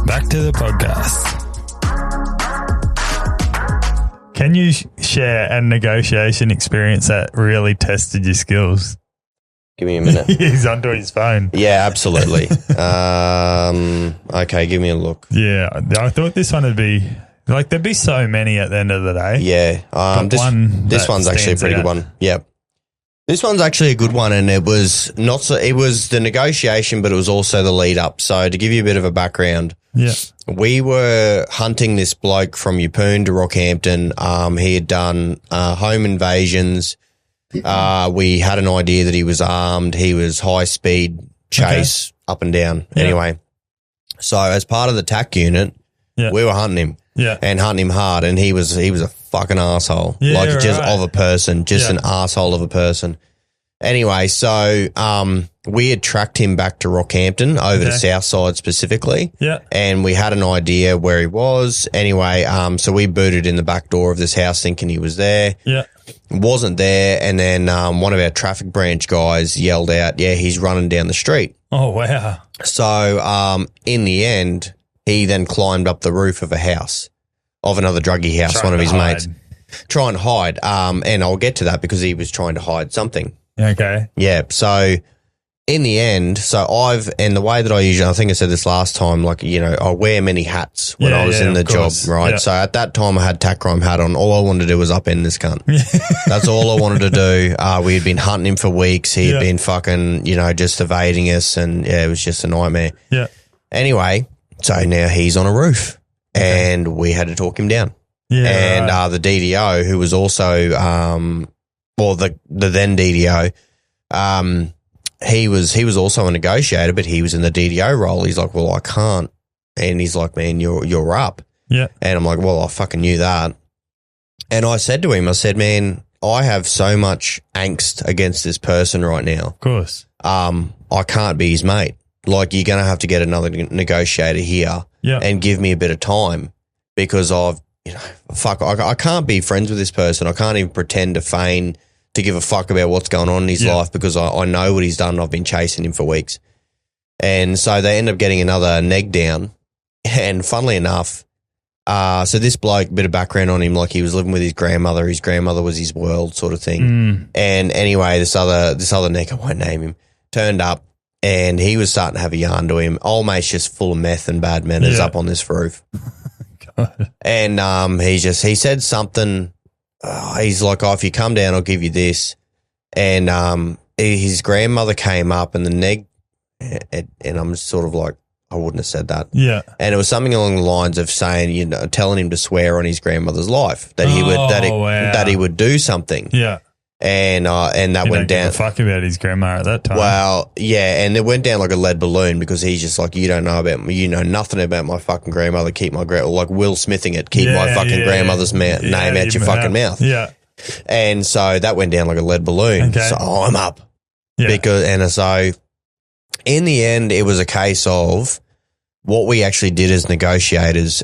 Back to the podcast. Can you share a negotiation experience that really tested your skills? Give me a minute. He's onto his phone. Yeah, absolutely. Okay, give me a look. Yeah, I thought this one would be like there'd be so many at the end of the day. Yeah, this one's actually a pretty good one. Yep. This one's actually a good one, and it was it was the negotiation, but it was also the lead up. So to give you a bit of a background, we were hunting this bloke from Yeppoon to Rockhampton. He had done home invasions. We had an idea that he was armed. He was high speed chase up and down. Yeah. Anyway, so as part of the TAC unit, we were hunting him. Yeah. And hunting him hard, and he was a fucking asshole. Yeah, like just of a person, just an asshole of a person. Anyway, so we had tracked him back to Rockhampton over to Southside specifically. Yeah. And we had an idea where he was. Anyway, so we booted in the back door of this house thinking he was there. Yeah. Wasn't there, and then one of our traffic branch guys yelled out, "Yeah, he's running down the street." Oh, wow. So in the end, he then climbed up the roof of a house, of another druggie house, one of his mates. Try and hide. And I'll get to that because he was trying to hide something. Okay. Yeah. So in the end, and the way that I think I said this last time, like, you know, I wear many hats when I was in the job, right? Yeah. So at that time I had tack crime hat on. All I wanted to do was upend this cunt. That's all I wanted to do. We had been hunting him for weeks. He had been fucking, you know, just evading us, and it was just a nightmare. Yeah. Anyway, so now he's on a roof, and we had to talk him down. Yeah. And the DDO, who was also, the then DDO, he was also a negotiator, but he was in the DDO role. He's like, "Well, I can't," and he's like, "Man, you're up." Yeah. And I'm like, "Well, I fucking knew that." And I said to him, I said, "Man, I have so much angst against this person right now. Of course. I can't be his mate. Like, you're going to have to get another negotiator here and give me a bit of time, because I can't be friends with this person. I can't even pretend to feign to give a fuck about what's going on in his life, because I know what he's done. I've been chasing him for weeks." And so they end up getting another neg down. And funnily enough, so this bloke, bit of background on him, like he was living with his grandmother. His grandmother was his world, sort of thing. And anyway, this other neg, I won't name him, turned up, and he was starting to have a yarn to him. Old mate's just full of meth and bad manners up on this roof. And he said something. He's like, "Oh, if you come down, I'll give you this." And his grandmother came up, and the neg, and I'm sort of like, I wouldn't have said that. Yeah. And it was something along the lines of saying, you know, telling him to swear on his grandmother's life that he would do something. Yeah. And that went down. Give a fuck about his grandma at that time. Well, yeah, and it went down like a lead balloon, because he's just like, "You don't know about me. You know nothing about my fucking grandmother. Keep my like Will Smithing it. Keep my fucking grandmother's name out your fucking mouth." Yeah. And so that went down like a lead balloon. Okay. So I'm up. Yeah. So in the end, it was a case of what we actually did as negotiators.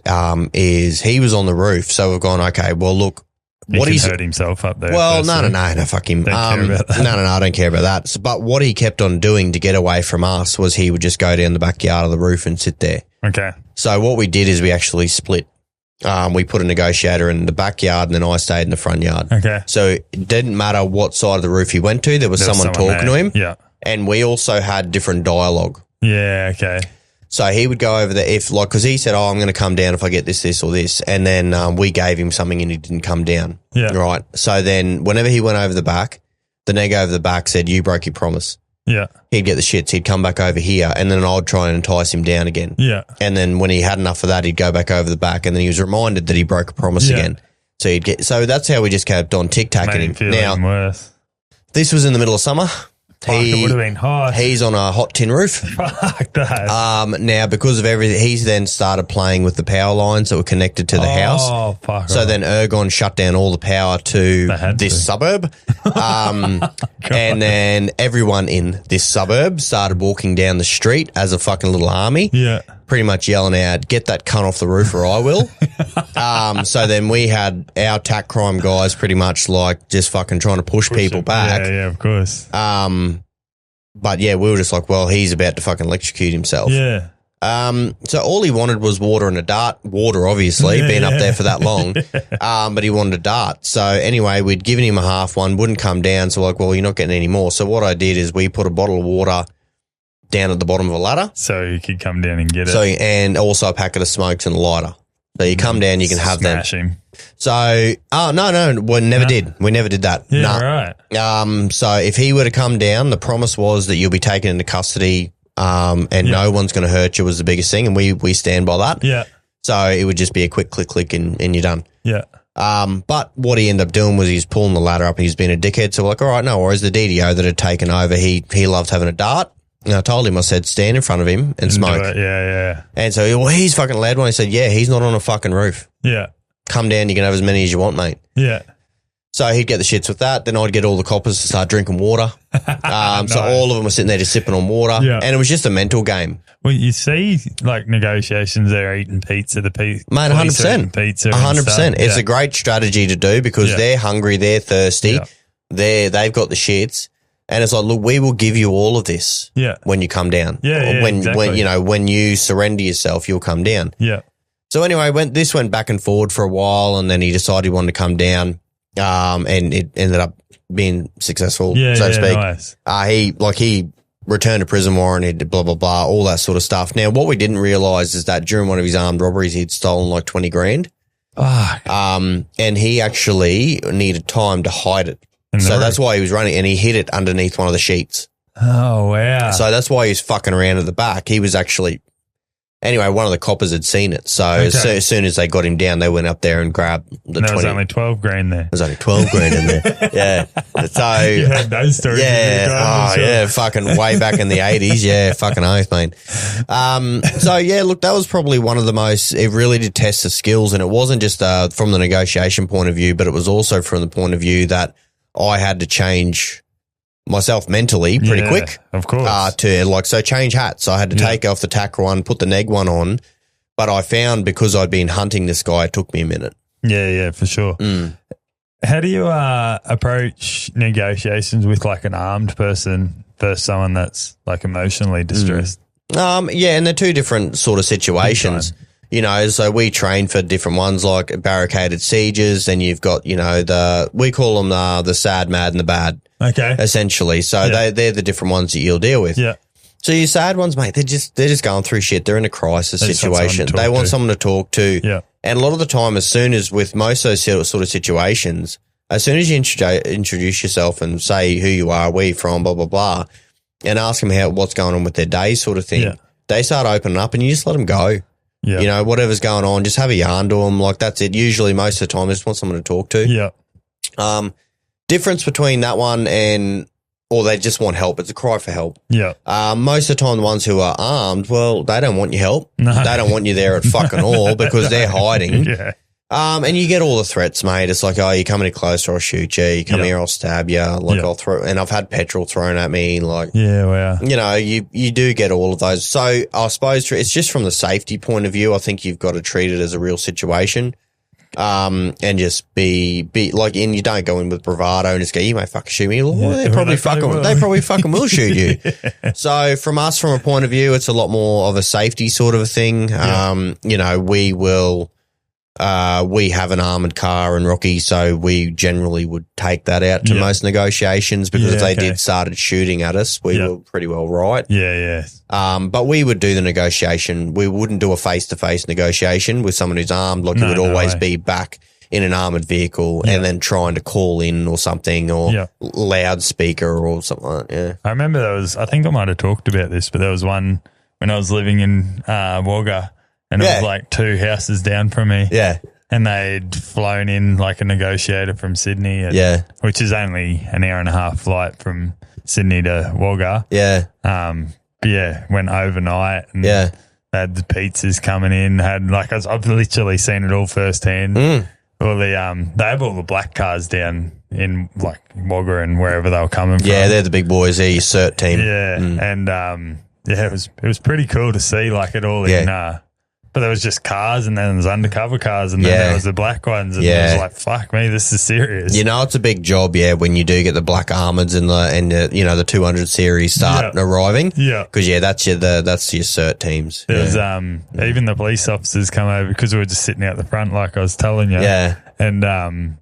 Is he was on the roof, so we've gone, okay, well, look. He hurt himself up there. Well, no, fuck him. I don't care about that. But what he kept on doing to get away from us was he would just go down the backyard of the roof and sit there. Okay. So what we did is we actually split. We put a negotiator in the backyard, and then I stayed in the front yard. Okay. So it didn't matter what side of the roof he went to. There was someone talking to him. Yeah. And we also had different dialogue. Yeah, okay. So he would go over there because he said, "Oh, I'm going to come down if I get this, this, or this." And then we gave him something and he didn't come down. Yeah. Right. So then whenever he went over the back, the neg over the back said, "You broke your promise." Yeah. He'd get the shits. He'd come back over here, and then I'd try and entice him down again. Yeah. And then when he had enough of that, he'd go back over the back, and then he was reminded that he broke a promise again. So that's how we just kept on tic-tacking him. Now, worse. This was in the middle of summer. It would have been hot. He's on a hot tin roof. Fuck that. Now, because of everything, he's then started playing with the power lines that were connected to the house. Oh, fuck. So then Ergon shut down all the power to this suburb. And then everyone in this suburb started walking down the street as a fucking little army. Yeah. Pretty much yelling out, "Get that cunt off the roof or I will." So then we had our tack crime guys pretty much like just fucking trying to push people back. Yeah, of course. But yeah, we were just like, well, he's about to fucking electrocute himself. Yeah. So all he wanted was water and a dart. Water, obviously, being up there for that long. But he wanted a dart. So anyway, we'd given him a half one, wouldn't come down. So like, well, you're not getting any more. So what I did is we put a bottle of water down at the bottom of a ladder. So you could come down and get it. So, and also a packet of smokes and a lighter. So you come down, you can have them. Smash him. So, no, we never did. We never did that. Yeah, right. So if he were to come down, the promise was that you'll be taken into custody, and no one's going to hurt you was the biggest thing. And we stand by that. Yeah. So it would just be a quick click and you're done. Yeah. But what he ended up doing was he's pulling the ladder up and he's been a dickhead. So we're like, all right, no worries. The DDO that had taken over, he loved having a dart. And I told him, I said, stand in front of him and smoke. Yeah. And so, well, he's fucking loud one. He said, yeah, he's not on a fucking roof. Yeah. Come down, you can have as many as you want, mate. Yeah. So he'd get the shits with that. Then I'd get all the coppers to start drinking water. Nice. So all of them were sitting there just sipping on water. Yeah. And it was just a mental game. Well, you see, like, negotiations, they're eating pizza, Mate, 100%. Pizza 100%. It's Yeah. a great strategy to do because they're hungry, they're thirsty, they've got the shits. And it's like, look, we will give you all of this when you come down. When you surrender yourself, you'll come down. Yeah. So anyway, this went back and forward for a while, and then he decided he wanted to come down, and it ended up being successful, so to speak. Nice. He returned to prison warrant, he did blah, blah, blah, all that sort of stuff. Now, what we didn't realise is that during one of his armed robberies, he'd stolen like 20 grand. And he actually needed time to hide it. So that's why he was running, and he hid it underneath one of the sheets. Oh, wow. So that's why he was fucking around at the back. He was actually, anyway, one of the coppers had seen it. So as soon as they got him down, they went up there and grabbed the 20. There was only 12 grand there. There's only 12 grand in there. Yeah. So you heard those stories. Yeah. Fucking way back in the 80s. Yeah. Fucking oath, mate. So yeah, look, that was probably one of the most, it really did test the skills, and it wasn't just from the negotiation point of view, but it was also from the point of view that I had to change myself mentally pretty quick. Of course. So change hats. I had to take off the tack one, put the neg one on. But I found because I'd been hunting this guy, it took me a minute. Yeah, for sure. How do you approach negotiations with like an armed person versus someone that's like emotionally distressed? And they're two different sort of situations. You know, so we train for different ones like barricaded sieges. Then you've got, we call them the sad, mad, and the bad. Okay. Essentially. So they're the different ones that you'll deal with. Yeah. So your sad ones, mate, they're just going through shit. They're in a crisis situation. They want someone to talk to. Yeah. And a lot of the time, as soon as with most of those sort of situations, as soon as you introduce yourself and say who you are, where you're from, blah, blah, blah, and ask them what's going on with their day sort of thing, they start opening up and you just let them go. Yeah. Whatever's going on, just have a yarn to them. Like, that's it. Usually, most of the time, I just want someone to talk to. Yeah. Difference between that one or they just want help. It's a cry for help. Yeah. Most of the time, the ones who are armed, well, they don't want your help. No. They don't want you there at fucking all because they're hiding. Yeah. And you get all the threats, mate. It's like, oh, you come any closer, I'll shoot you. You come here, I'll stab you. Like, I'll throw, and I've had petrol thrown at me. Like, wow. You do get all of those. So I suppose it's just from the safety point of view. I think you've got to treat it as a real situation. And just be like, and you don't go in with bravado and just go, you may fucking shoot me. Well, they probably fucking will shoot you. So from a point of view, it's a lot more of a safety sort of a thing. We will. We have an armoured car in Rocky, so we generally would take that out to most negotiations because if they did started shooting at us, we were pretty well right. Yeah. But we would do the negotiation. We wouldn't do a face-to-face negotiation with someone who's armed. Like, it would always be back in an armoured vehicle and then trying to call in or something or loudspeaker or something like that. Yeah. I remember I think I might have talked about this, but there was one when I was living in Wagga. And it was like 2 houses down from me. Yeah. And they'd flown in like a negotiator from Sydney. Which is only an hour and a half flight from Sydney to Wagga. Yeah. Went overnight and they had the pizzas coming in. I've literally seen it all firsthand. All they have all the black cars down in like Wagga and wherever they were coming from. Yeah, they're the big boys. They're your cert team. Yeah. And it was pretty cool to see like it all But there was just cars, and then there was undercover cars, and then there was the black ones, and it was like, fuck me, this is serious. You know, it's a big job, when you do get the black armoreds and the 200 series start arriving. Yeah. Because, that's your cert teams. There was, even the police officers come over because we were just sitting out the front, like I was telling you. Yeah. And,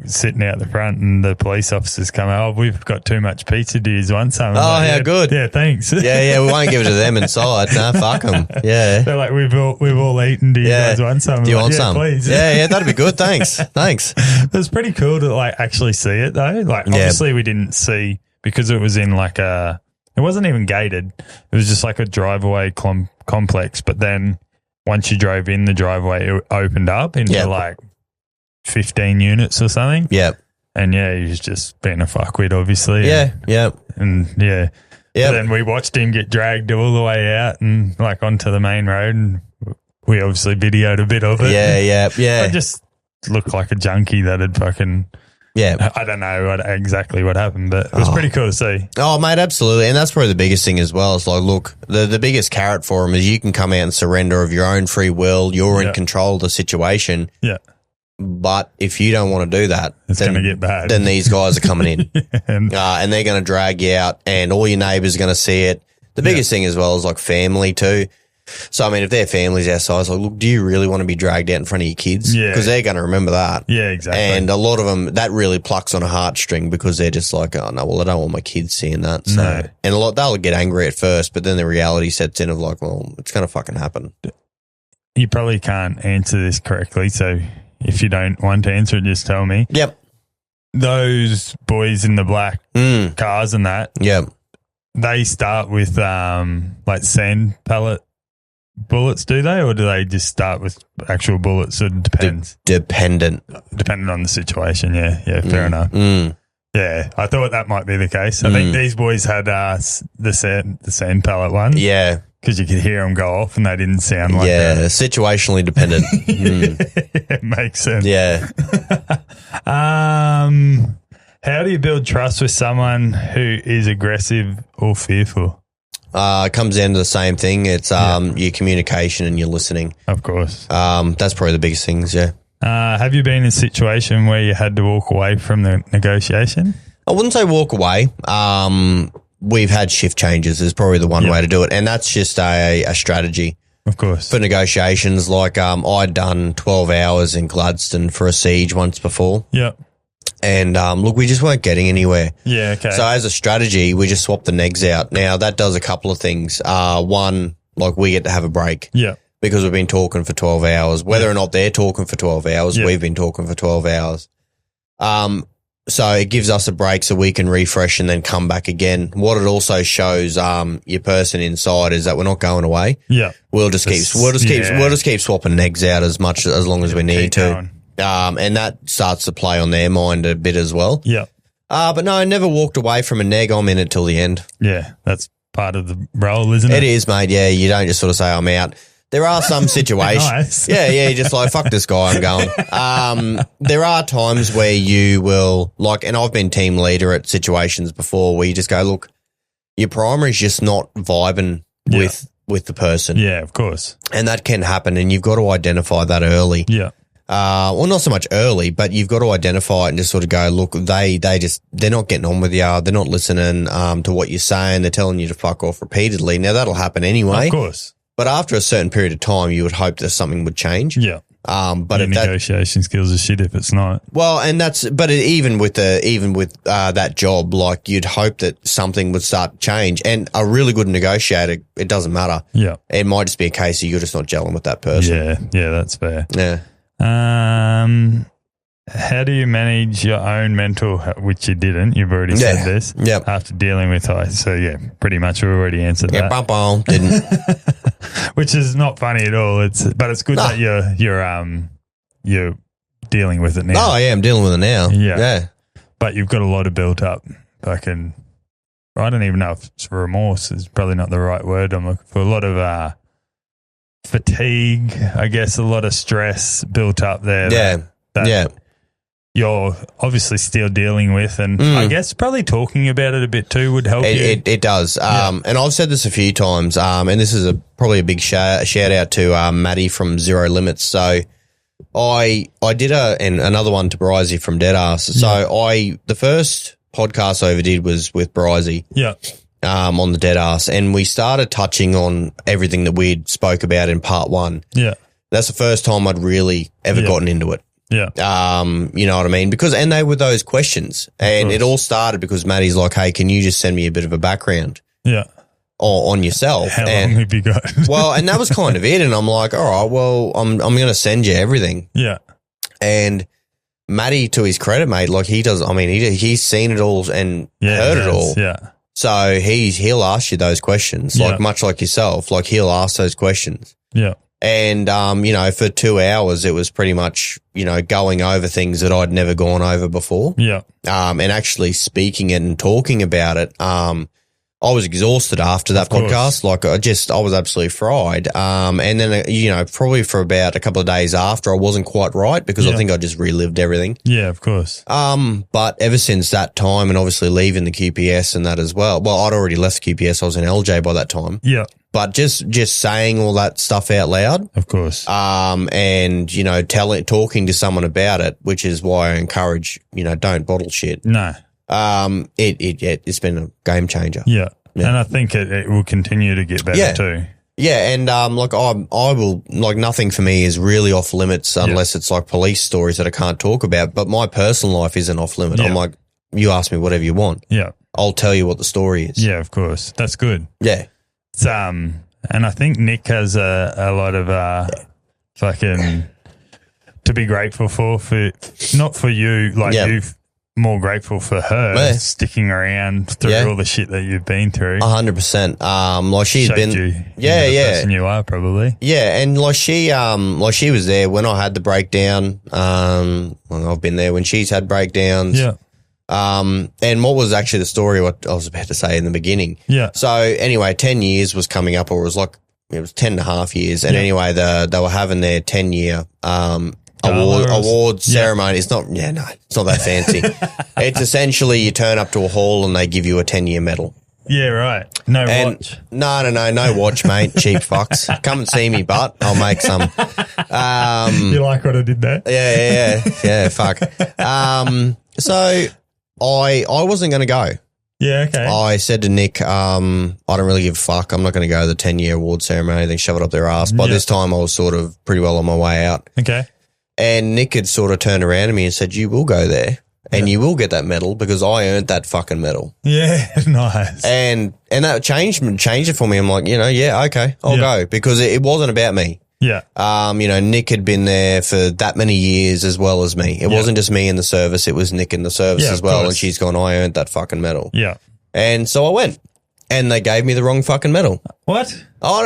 sitting out the front, and the police officers come out. Oh, we've got too much pizza. Do you want some? How good. Yeah, thanks. Yeah, we won't give it to them inside. No, fuck them. Yeah. They're like, we've all eaten. Do you guys want some? Do you want some? Please. Yeah, that'd be good. Thanks. It was pretty cool to like actually see it though. Like obviously we didn't see because it was in like it wasn't even gated. It was just like a driveway complex. But then once you drove in the driveway, it opened up into like 15 units or something. Yep. And he was just being a fuckwit, obviously. Yeah. Yep. And Yep. then we watched him get dragged all the way out and like onto the main road, and we obviously videoed a bit of it. Yeah. I just looked like a junkie that had fucking. Yeah. I don't know exactly what happened, but it was pretty cool to see. Oh, mate, absolutely. And that's probably the biggest thing as well. It's like, look, the biggest carrot for him is you can come out and surrender of your own free will. You're in control of the situation. Yeah. But if you don't want to do that, it's going to get bad. Then these guys are coming in and they're going to drag you out, and all your neighbours are going to see it. The biggest thing as well is like family too. So, I mean, if their family's outside, it's like, look, do you really want to be dragged out in front of your kids? Yeah. Because they're going to remember that. Yeah, exactly. And a lot of them, that really plucks on a heartstring because they're just like, oh, no, well, I don't want my kids seeing that. So, and they'll get angry at first, but then the reality sets in of like, well, it's going to fucking happen. You probably can't answer this correctly, so if you don't want to answer it, just tell me. Yep. Those boys in the black cars and that, they start with like sand pellet bullets, do they? Or do they just start with actual bullets? It depends. Dependent on the situation, yeah, fair enough. Yeah, I thought that might be the case. I think these boys had the sand pellet one. Yeah. Because you could hear them go off and they didn't sound like that. Yeah, situationally dependent. It makes sense. Yeah. How do you build trust with someone who is aggressive or fearful? It comes down to the same thing. It's your communication and your listening. Of course. That's probably the biggest things, yeah. Have you been in a situation where you had to walk away from the negotiation? I wouldn't say walk away. We've had shift changes is probably the one way to do it. And that's just a strategy. Of course. For negotiations, like I'd done 12 hours in Gladstone for a siege once before. Yep. And look, we just weren't getting anywhere. Yeah, okay. So as a strategy, we just swapped the negs out. Now, that does a couple of things. One, like we get to have a break. Yeah. Because we've been talking for 12 hours. Whether or not they're talking for 12 hours, we've been talking for 12 hours. So it gives us a break so we can refresh and then come back again. What it also shows your person inside is that we're not going away. Yeah. We'll just keep swapping negs out as long as we need to. And that starts to play on their mind a bit as well. Yeah. But no, I never walked away from a neg. I'm in it till the end. Yeah, that's part of the role, isn't it? It is, mate. Yeah, you don't just sort of say I'm out. There are some situations. Nice. Yeah, you're just like, fuck this guy, I'm going. There are times where you will, like, and I've been team leader at situations before where you just go, look, your primary's just not vibing with the person. Yeah, of course. And that can happen, and you've got to identify that early. Yeah. Well, not so much early, but you've got to identify it and just sort of go, look, they're not getting on with you. They're not listening to what you're saying. They're telling you to fuck off repeatedly. Now, that'll happen anyway. Of course. But after a certain period of time, you would hope that something would change. Yeah. But your negotiation skills are shit if it's not. Well, and even with that job, like you'd hope that something would start to change. And a really good negotiator, it doesn't matter. Yeah. It might just be a case of you're just not gelling with that person. Yeah, that's fair. Yeah. How do you manage your own mental, which you didn't, you've already said this, after dealing with So, yeah, pretty much we've already answered that. Yeah, didn't. Which is not funny at all. But it's good that you're dealing with it now. Oh, yeah, I'm dealing with it now. Yeah. But you've got a lot of built up. I don't even know if it's remorse is probably not the right word. I'm looking for a lot of fatigue, I guess, a lot of stress built up there. Yeah. you're obviously still dealing with, and I guess probably talking about it a bit too would help you. It does. And I've said this a few times, and this is probably a big shout out to Matty from Zero Limits. So I did and another one to Brizzy from Deadass. So the first podcast I ever did was with Brizzy. Yeah. On the Deadass, and we started touching on everything that we'd spoke about in part 1. Yeah. That's the first time I'd really ever gotten into it. Yeah. You know what I mean? And they were those questions. And it all started because Matty's like, hey, can you just send me a bit of a background? Yeah. On yourself? How long have you got? Well, and that was kind of it. And I'm like, all right, well, I'm going to send you everything. Yeah. And Matty, to his credit, mate, like he's seen it all and heard it all. Yeah. So he'll ask you those questions, like much like yourself, like he'll ask those questions. Yeah. And, for 2 hours, it was pretty much, going over things that I'd never gone over before. Yeah. And actually speaking it and talking about it. I was exhausted after that podcast. Like I was absolutely fried. And then, probably for about a couple of days after, I wasn't quite right because I think I just relived everything. Yeah, of course. But ever since that time and obviously leaving the QPS and that as well. Well, I'd already left QPS. I was in LJ by that time. Yeah. But just saying all that stuff out loud. Of course. And, talking to someone about it, which is why I encourage, don't bottle shit. No. It's been a game changer. Yeah. And I think it will continue to get better too. Yeah. And, I will, nothing for me is really off limits unless it's like police stories that I can't talk about. But my personal life isn't off limit. Yeah. I'm like, you ask me whatever you want. Yeah. I'll tell you what the story is. Yeah, of course. That's good. Yeah. It's, and I think Nick has a lot of fucking to be grateful for not for you, like you've more grateful for her sticking around through all the shit that you've been through. 100%. Like she's shaped been, you the person you are probably. Yeah, and like she was there when I had the breakdown. I've been there when she's had breakdowns. Yeah. And what was actually the story? What I was about to say in the beginning. Yeah. So anyway, 10 years was coming up, or it was 10 and a half years. And anyway, they were having their 10-year award ceremony. It's not, it's not that fancy. It's essentially you turn up to a hall and they give you a 10-year medal. Yeah, right. No watch. No watch, mate. Cheap fucks. Come and see me, but I'll make some. You like what I did there? Yeah. Fuck. So I wasn't going to go. Yeah, okay. I said to Nick, I don't really give a fuck. I'm not going to go to the 10-year award ceremony. They shove it up their ass. By this time, I was sort of pretty well on my way out. Okay. And Nick had sort of turned around to me and said, you will go there and you will get that medal because I earned that fucking medal. Yeah, nice. And that changed it for me. I'm like, okay, I'll go because it wasn't about me. Yeah. Nick had been there for that many years as well as me. It wasn't just me in the service. It was Nick in the service as well. And she's gone, I earned that fucking medal. Yeah. And so I went and they gave me the wrong fucking medal. What? Oh,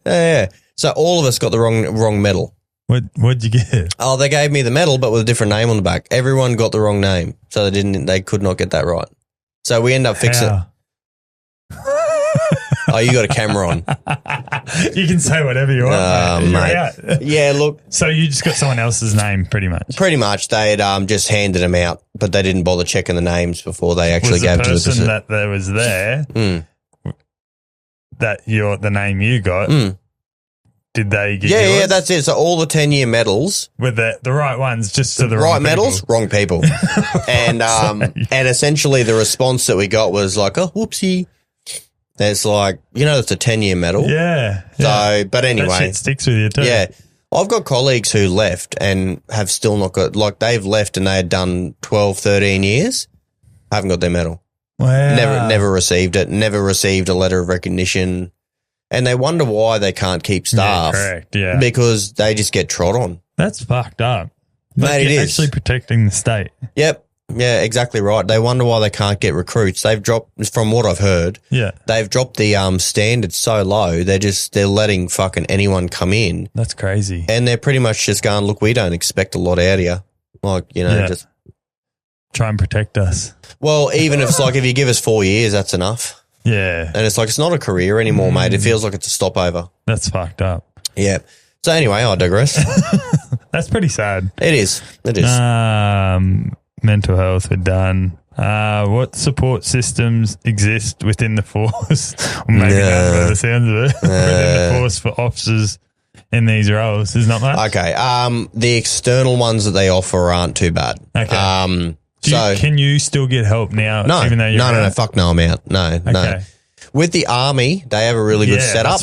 yeah. So all of us got the wrong medal. What'd you get? Oh, they gave me the medal, but with a different name on the back. Everyone got the wrong name. So they could not get that right. So we end up fixing it. Oh, you got a camera on. You can say whatever you want, mate. Yeah, look. So you just got someone else's name, pretty much. Pretty much. They had just handed them out, but they didn't bother checking the names before they actually gave to the person that there was there. That the name you got. Did they give yours? Yeah, that's it. So all the 10-year medals with the right ones, just to the right wrong medals, people. wrong people, and essentially the response that we got was like, "Oh, whoopsie." It's like, it's a 10-year medal. Yeah. So, but anyway, that shit sticks with you too. Yeah, I've got colleagues who left and have still not got. Like they've left and they had done 12, 13 years, haven't got their medal. Wow. Never received it. Never received a letter of recognition. And they wonder why they can't keep staff. Yeah, correct, yeah. Because they just get trod on. That's fucked up. Mate, it is. Actually protecting the state. Yep. Yeah, exactly right. They wonder why they can't get recruits. They've dropped, from what I've heard, they've dropped the standards so low, they're letting fucking anyone come in. That's crazy. And they're pretty much just going, look, we don't expect a lot out of you. Like, just try and protect us. Well, even if it's like, if you give us 4 years, that's enough. Yeah. And it's like, it's not a career anymore, mate. It feels like it's a stopover. That's fucked up. Yeah. So anyway, I digress. That's pretty sad. It is. Mental health, we're done. What support systems exist within the force? Or maybe not by the sounds of it. Within the force for officers in these roles. There's not much? Okay. The external ones that they offer aren't too bad. Okay. Can you still get help now? No. Even though you're No. Fuck no, I'm out. No. With the Army, they have a really good setup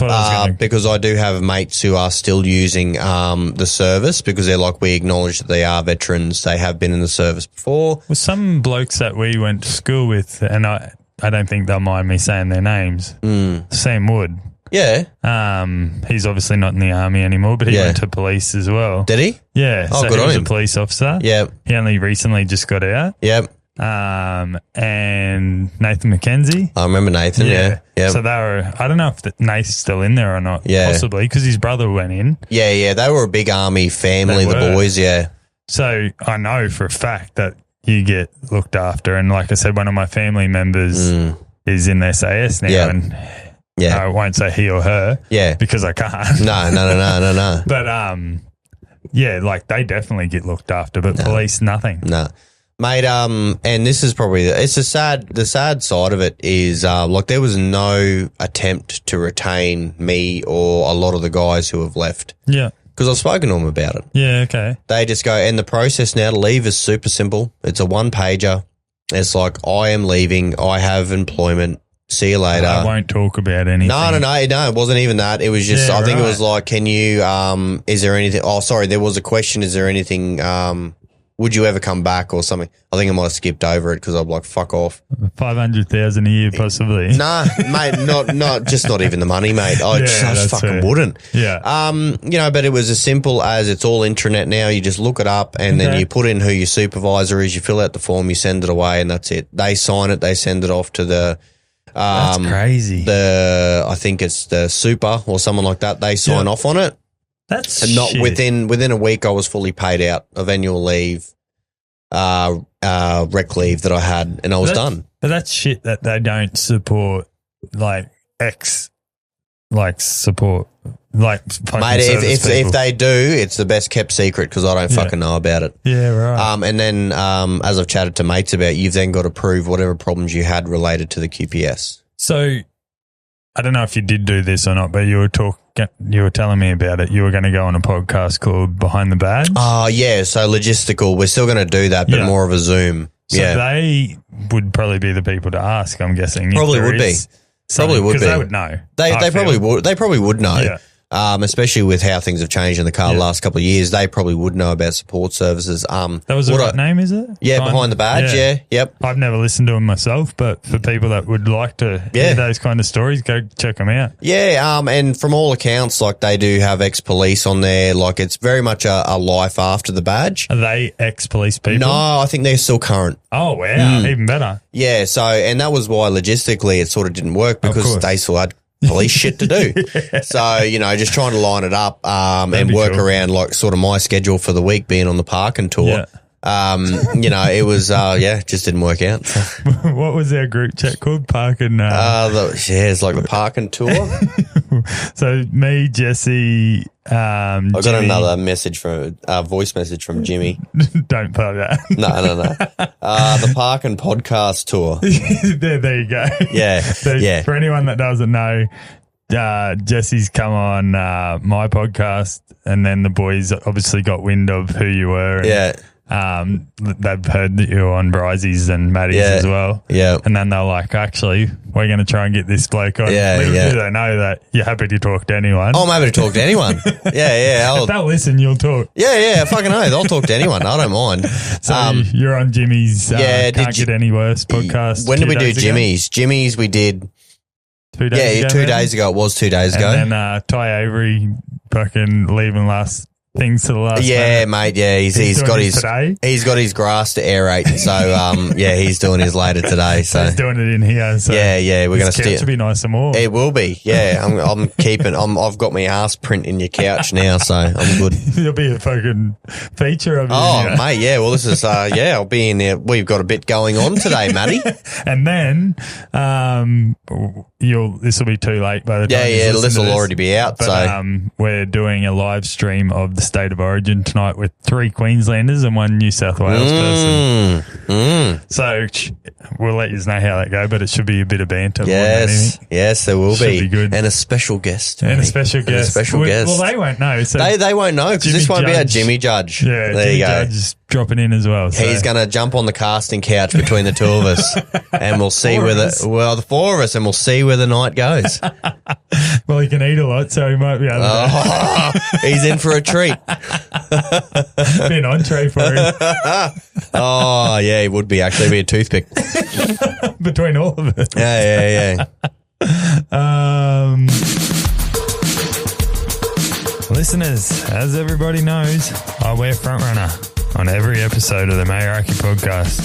because I do have mates who are still using the service because they're like, we acknowledge that they are veterans. They have been in the service before. Well, some blokes that we went to school with, and I don't think they'll mind me saying their names, Sam Wood. Yeah. He's obviously not in the Army anymore, but he went to police as well. Did he? Yeah. Oh, so good he on was him. a police officer. Yeah. He only recently just got out. Yep. And Nathan McKenzie. I remember Nathan, yeah. So they were, I don't know if Nathan's still in there or not. Yeah. Possibly, because his brother went in. Yeah. They were a big Army family, the boys, yeah. So I know for a fact that you get looked after. And like I said, one of my family members is in the SAS now. And I won't say he or her. Yeah. Because I can't. No. But, like they definitely get looked after, but police, nothing. No. Mate, and this is probably the sad side of it is like there was no attempt to retain me or a lot of the guys who have left. Yeah. Because I've spoken to them about it. Yeah, okay. They just go, and the process now to leave is super simple. It's a one-pager. It's like, I am leaving. I have employment. See you later. I won't talk about anything. No, it wasn't even that. It was just, I think it was like, can you, is there anything, there was a question, is there anything, would you ever come back or something? I think I might have skipped over it because I'm like, fuck off. 500,000 a year, possibly. Nah, mate, not even the money, mate. I just fucking wouldn't. Yeah. But it was as simple as it's all intranet now. You just look it up and then you put in who your supervisor is. You fill out the form, you send it away, and that's it. They sign it. They send it off to the. That's crazy. I think it's the super or someone like that. They sign off on it. That's and not shit. within a week. I was fully paid out of annual leave, rec leave that I had, and I was done. But that's shit that they don't support support mate. If they do, it's the best kept secret because I don't fucking know about it. Yeah, right. And then as I've chatted to mates about, you've then got to prove whatever problems you had related to the QPS. So I don't know if you did do this or not, but you were telling me about it. You were going to go on a podcast called Behind the Badge. Oh, yeah. So logistical. We're still going to do that, but more of a Zoom. So they would probably be the people to ask, I'm guessing. Probably would be. Probably would be. Because they would know. They probably would. They probably would know. Yeah. Especially with how things have changed in the car the last couple of years, they probably would know about support services. That was the right name, is it? Yeah, Behind the Badge, yep. I've never listened to them myself, but for people that would like to hear those kind of stories, go check them out. Yeah, and from all accounts, like they do have ex-police on there. Like it's very much a life after the badge. Are they ex-police people? No, I think they're still current. Oh, wow, even better. Yeah, so, and that was why logistically it sort of didn't work because they still had police shit to do. So, just trying to line it up and work around like sort of my schedule for the week being on the Parkin tour. Yeah. It was, just didn't work out. What was our group chat called? Parkin? It's like the Parkin tour. So me, Jessie, I got another message voice message from Jimmy. Don't play that. No. The Parkin Podcast tour. there you go. Yeah. For anyone that doesn't know, Jesse's come on my podcast, and then the boys obviously got wind of who you were. And, they've heard that you're on Bryzy's and Matty's as well. Yeah. And then they're like, actually, we're going to try and get this bloke on. Little do they know that you're happy to talk to anyone. Oh, I'm happy to talk to anyone. If they'll listen, you'll talk. Yeah, fucking oath. I'll talk to anyone. I don't mind. So you're on Jimmy's Can't Get Any Worse podcast. When did we do Jimmy's? Jimmy's we did 2 days ago. 2 days ago. It was 2 days ago. And then Ty Avery fucking leaving things to the last minute. Mate. Yeah, he's got his grass to airate. So he's doing his later today. So he's doing it in here. So we're going to steer. To be nice and more. It will be. Yeah, I'm keeping. I've got my ass print in your couch now, so I'm good. There'll be a fucking feature of it. Oh, mate. Yeah. Well, this is. I'll be in there. We've got a bit going on today, Matty. And then this will be too late by the time. This will already be out. But, so we're doing a live stream of the State of Origin tonight with 3 Queenslanders and 1 New South Wales person. So we'll let you know how that go, but it should be a bit of banter. Yes, there will Should be. be good. And a special guest. And a special guest. Well, they won't know. So They won't know because this won't be our Jimmy Judge. Yeah, there Jimmy you go. Judge is dropping in as well. So. He's going to jump on the casting couch between the 2 of us, and we'll see the 4 of us, and we'll see where the night goes. Well, he can eat a lot, so he might be able to. He's in for a treat. Be an entree for him. Oh, yeah, he would be actually. Be a toothpick. Between all of us. Yeah. Listeners, as everybody knows, I wear Frontrunner on every episode of the Meraki Podcast.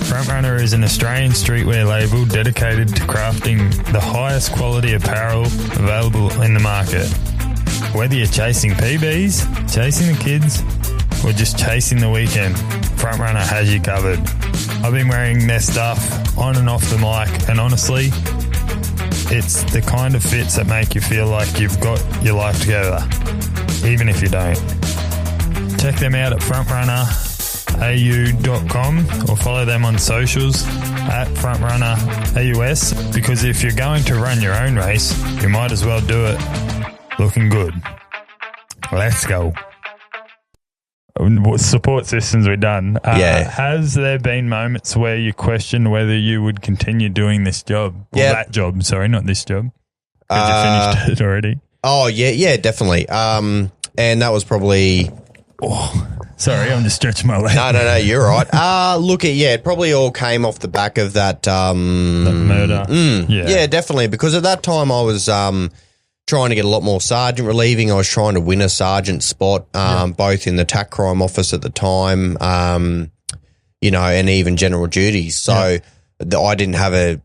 Frontrunner is an Australian streetwear label dedicated to crafting the highest quality apparel available in the market. Whether you're chasing PBs, chasing the kids, or just chasing the weekend, Frontrunner has you covered. I've been wearing their stuff on and off the mic, and honestly, it's the kind of fits that make you feel like you've got your life together, even if you don't. Check them out at frontrunnerau.com or follow them on socials at frontrunnerAUS, because if you're going to run your own race, you might as well do it looking good. Let's go. What support systems we've done. Has there been moments where you questioned whether you would continue doing this job? That job, sorry, not this job. Because you finished it already. Oh, yeah, definitely. And that was probably... Sorry, I'm just stretching my leg. No, you're right. It probably all came off the back of that... that murder. Yeah, definitely, because at that time I was... trying to get a lot more sergeant relieving. I was trying to win a sergeant spot, both in the TAC crime office at the time, and even general duties. So I didn't have a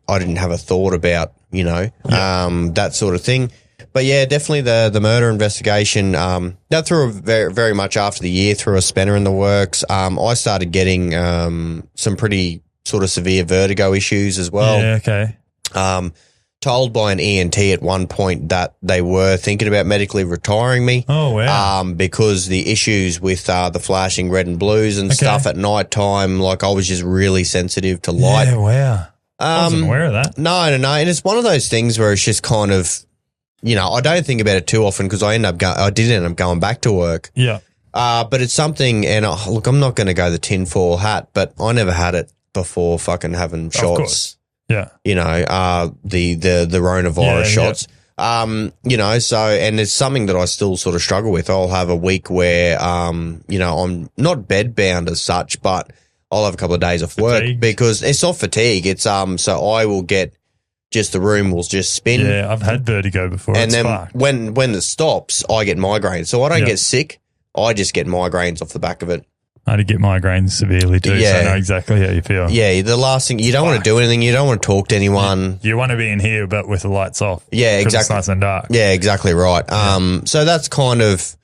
thought about, that sort of thing. But yeah, definitely the murder investigation, that threw very, very much after the year, threw a spanner in the works. I started getting, some pretty sort of severe vertigo issues as well. Yeah. Okay. Told by an ENT at one point that they were thinking about medically retiring me. Oh, wow. Because the issues with the flashing red and blues and stuff at night time, like I was just really sensitive to light. Yeah, wow. I wasn't aware of that. No. And it's one of those things where it's just kind of, I don't think about it too often because I did end up going back to work. Yeah. But it's something, and look, I'm not going to go the tinfoil hat, but I never had it before fucking having shots. Of course. Yeah. The coronavirus shots. So, and it's something that I still sort of struggle with. I'll have a week where, I'm not bedbound as such, but I'll have a couple of days off work because it's not fatigue. It's, so I will get just the room will just spin. Yeah. I've had vertigo before. And then when it stops, I get migraines. So I don't get sick. I just get migraines off the back of it. I had to get migraines severely too, so I know exactly how you feel. Yeah, the last thing, you don't want to do anything. You don't want to talk to anyone. You want to be in here, but with the lights off. Yeah, exactly. It's nice and dark. Yeah, exactly right. So that's kind of,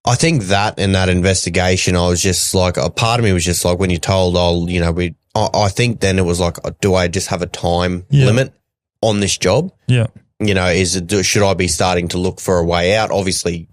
I think that in that investigation, I was just like, a part of me was just like, when you're told, I think then it was like, do I just have a time limit on this job? Yeah. Should I be starting to look for a way out? Obviously,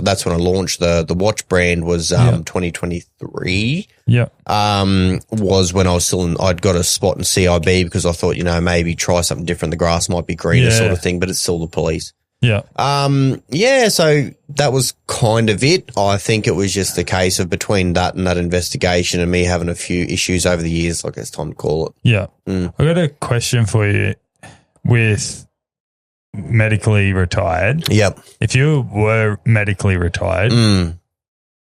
that's when I launched the watch brand was 2023. Yeah. Was when I was I'd got a spot in CIB because I thought, maybe try something different. The grass might be greener sort of thing, but it's still the police. Yeah. So that was kind of it. I think it was just the case of between that and that investigation and me having a few issues over the years, like it's time to call it. Yeah. I got a question for you with medically retired. Yep. If you were medically retired,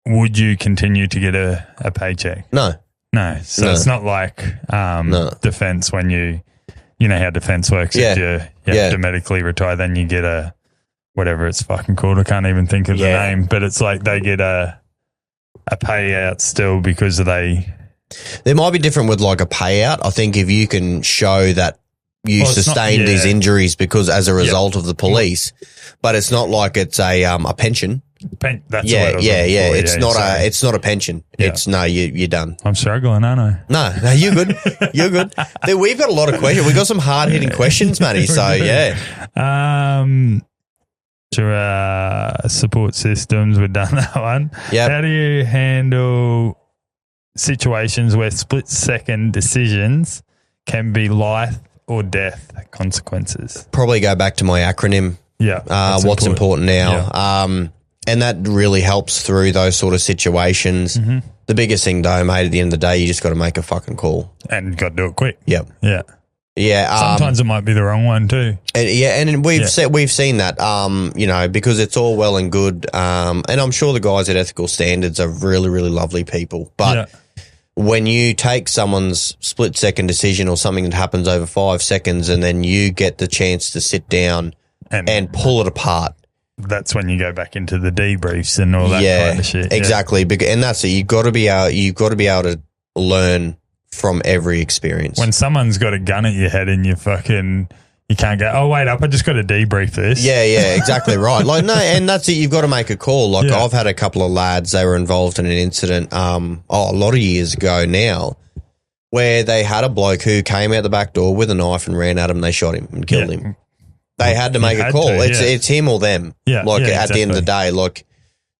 would you continue to get a paycheck? No. So it's not like defense when you know how defense works. If you have to medically retire, then you get a whatever it's fucking called. I can't even think of the name, but it's like they get a payout still because they. There might be different with like a payout. I think if you can show that you sustained these injuries because as a result of the police, but it's not like it's a pension. That's It's not a pension. Yeah. It's you're done. I'm struggling, aren't I? No, you're good. You're good. We've got a lot of questions. We've got some hard hitting questions, Matty. So extra support systems. We've done that one. Yep. How do you handle situations where split-second decisions can be life or death consequences? Probably go back to my acronym. Yeah. What's important now. Yeah. And that really helps through those sort of situations. Mm-hmm. The biggest thing, though, mate, at the end of the day, you just got to make a fucking call. And got to do it quick. Yep. Yeah. Yeah. Sometimes it might be the wrong one too. And we've seen that, because it's all well and good. And I'm sure the guys at Ethical Standards are really, really lovely people. But when you take someone's split-second decision or something that happens over 5 seconds and then you get the chance to sit down and pull it apart, that's when you go back into the debriefs and all that kind of shit. Exactly. And that's it. You've got to be able to learn from every experience. When someone's got a gun at your head and you can't go, oh, wait up, I just got to debrief this. Yeah, exactly right. Like, no, and that's it. You've got to make a call. Like, I've had a couple of lads, they were involved in an incident, a lot of years ago now, where they had a bloke who came out the back door with a knife and ran at him. They shot him and killed him. They had to make a call. It's him or them. Yeah. At the end of the day,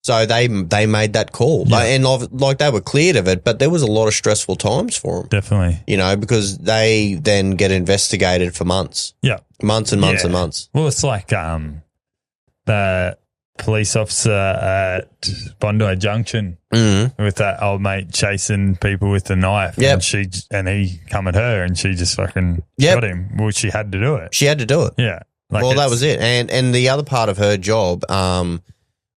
so they made that call. Yeah. They were cleared of it, but there was a lot of stressful times for them. Definitely. Because they then get investigated for months. Yeah. Months and months and months. Well, it's like the police officer at Bondi Junction with that old mate chasing people with the knife. Yep. And he come at her and she just fucking shot him. Well, she had to do it. She had to do it. Yeah. That was it. And the other part of her job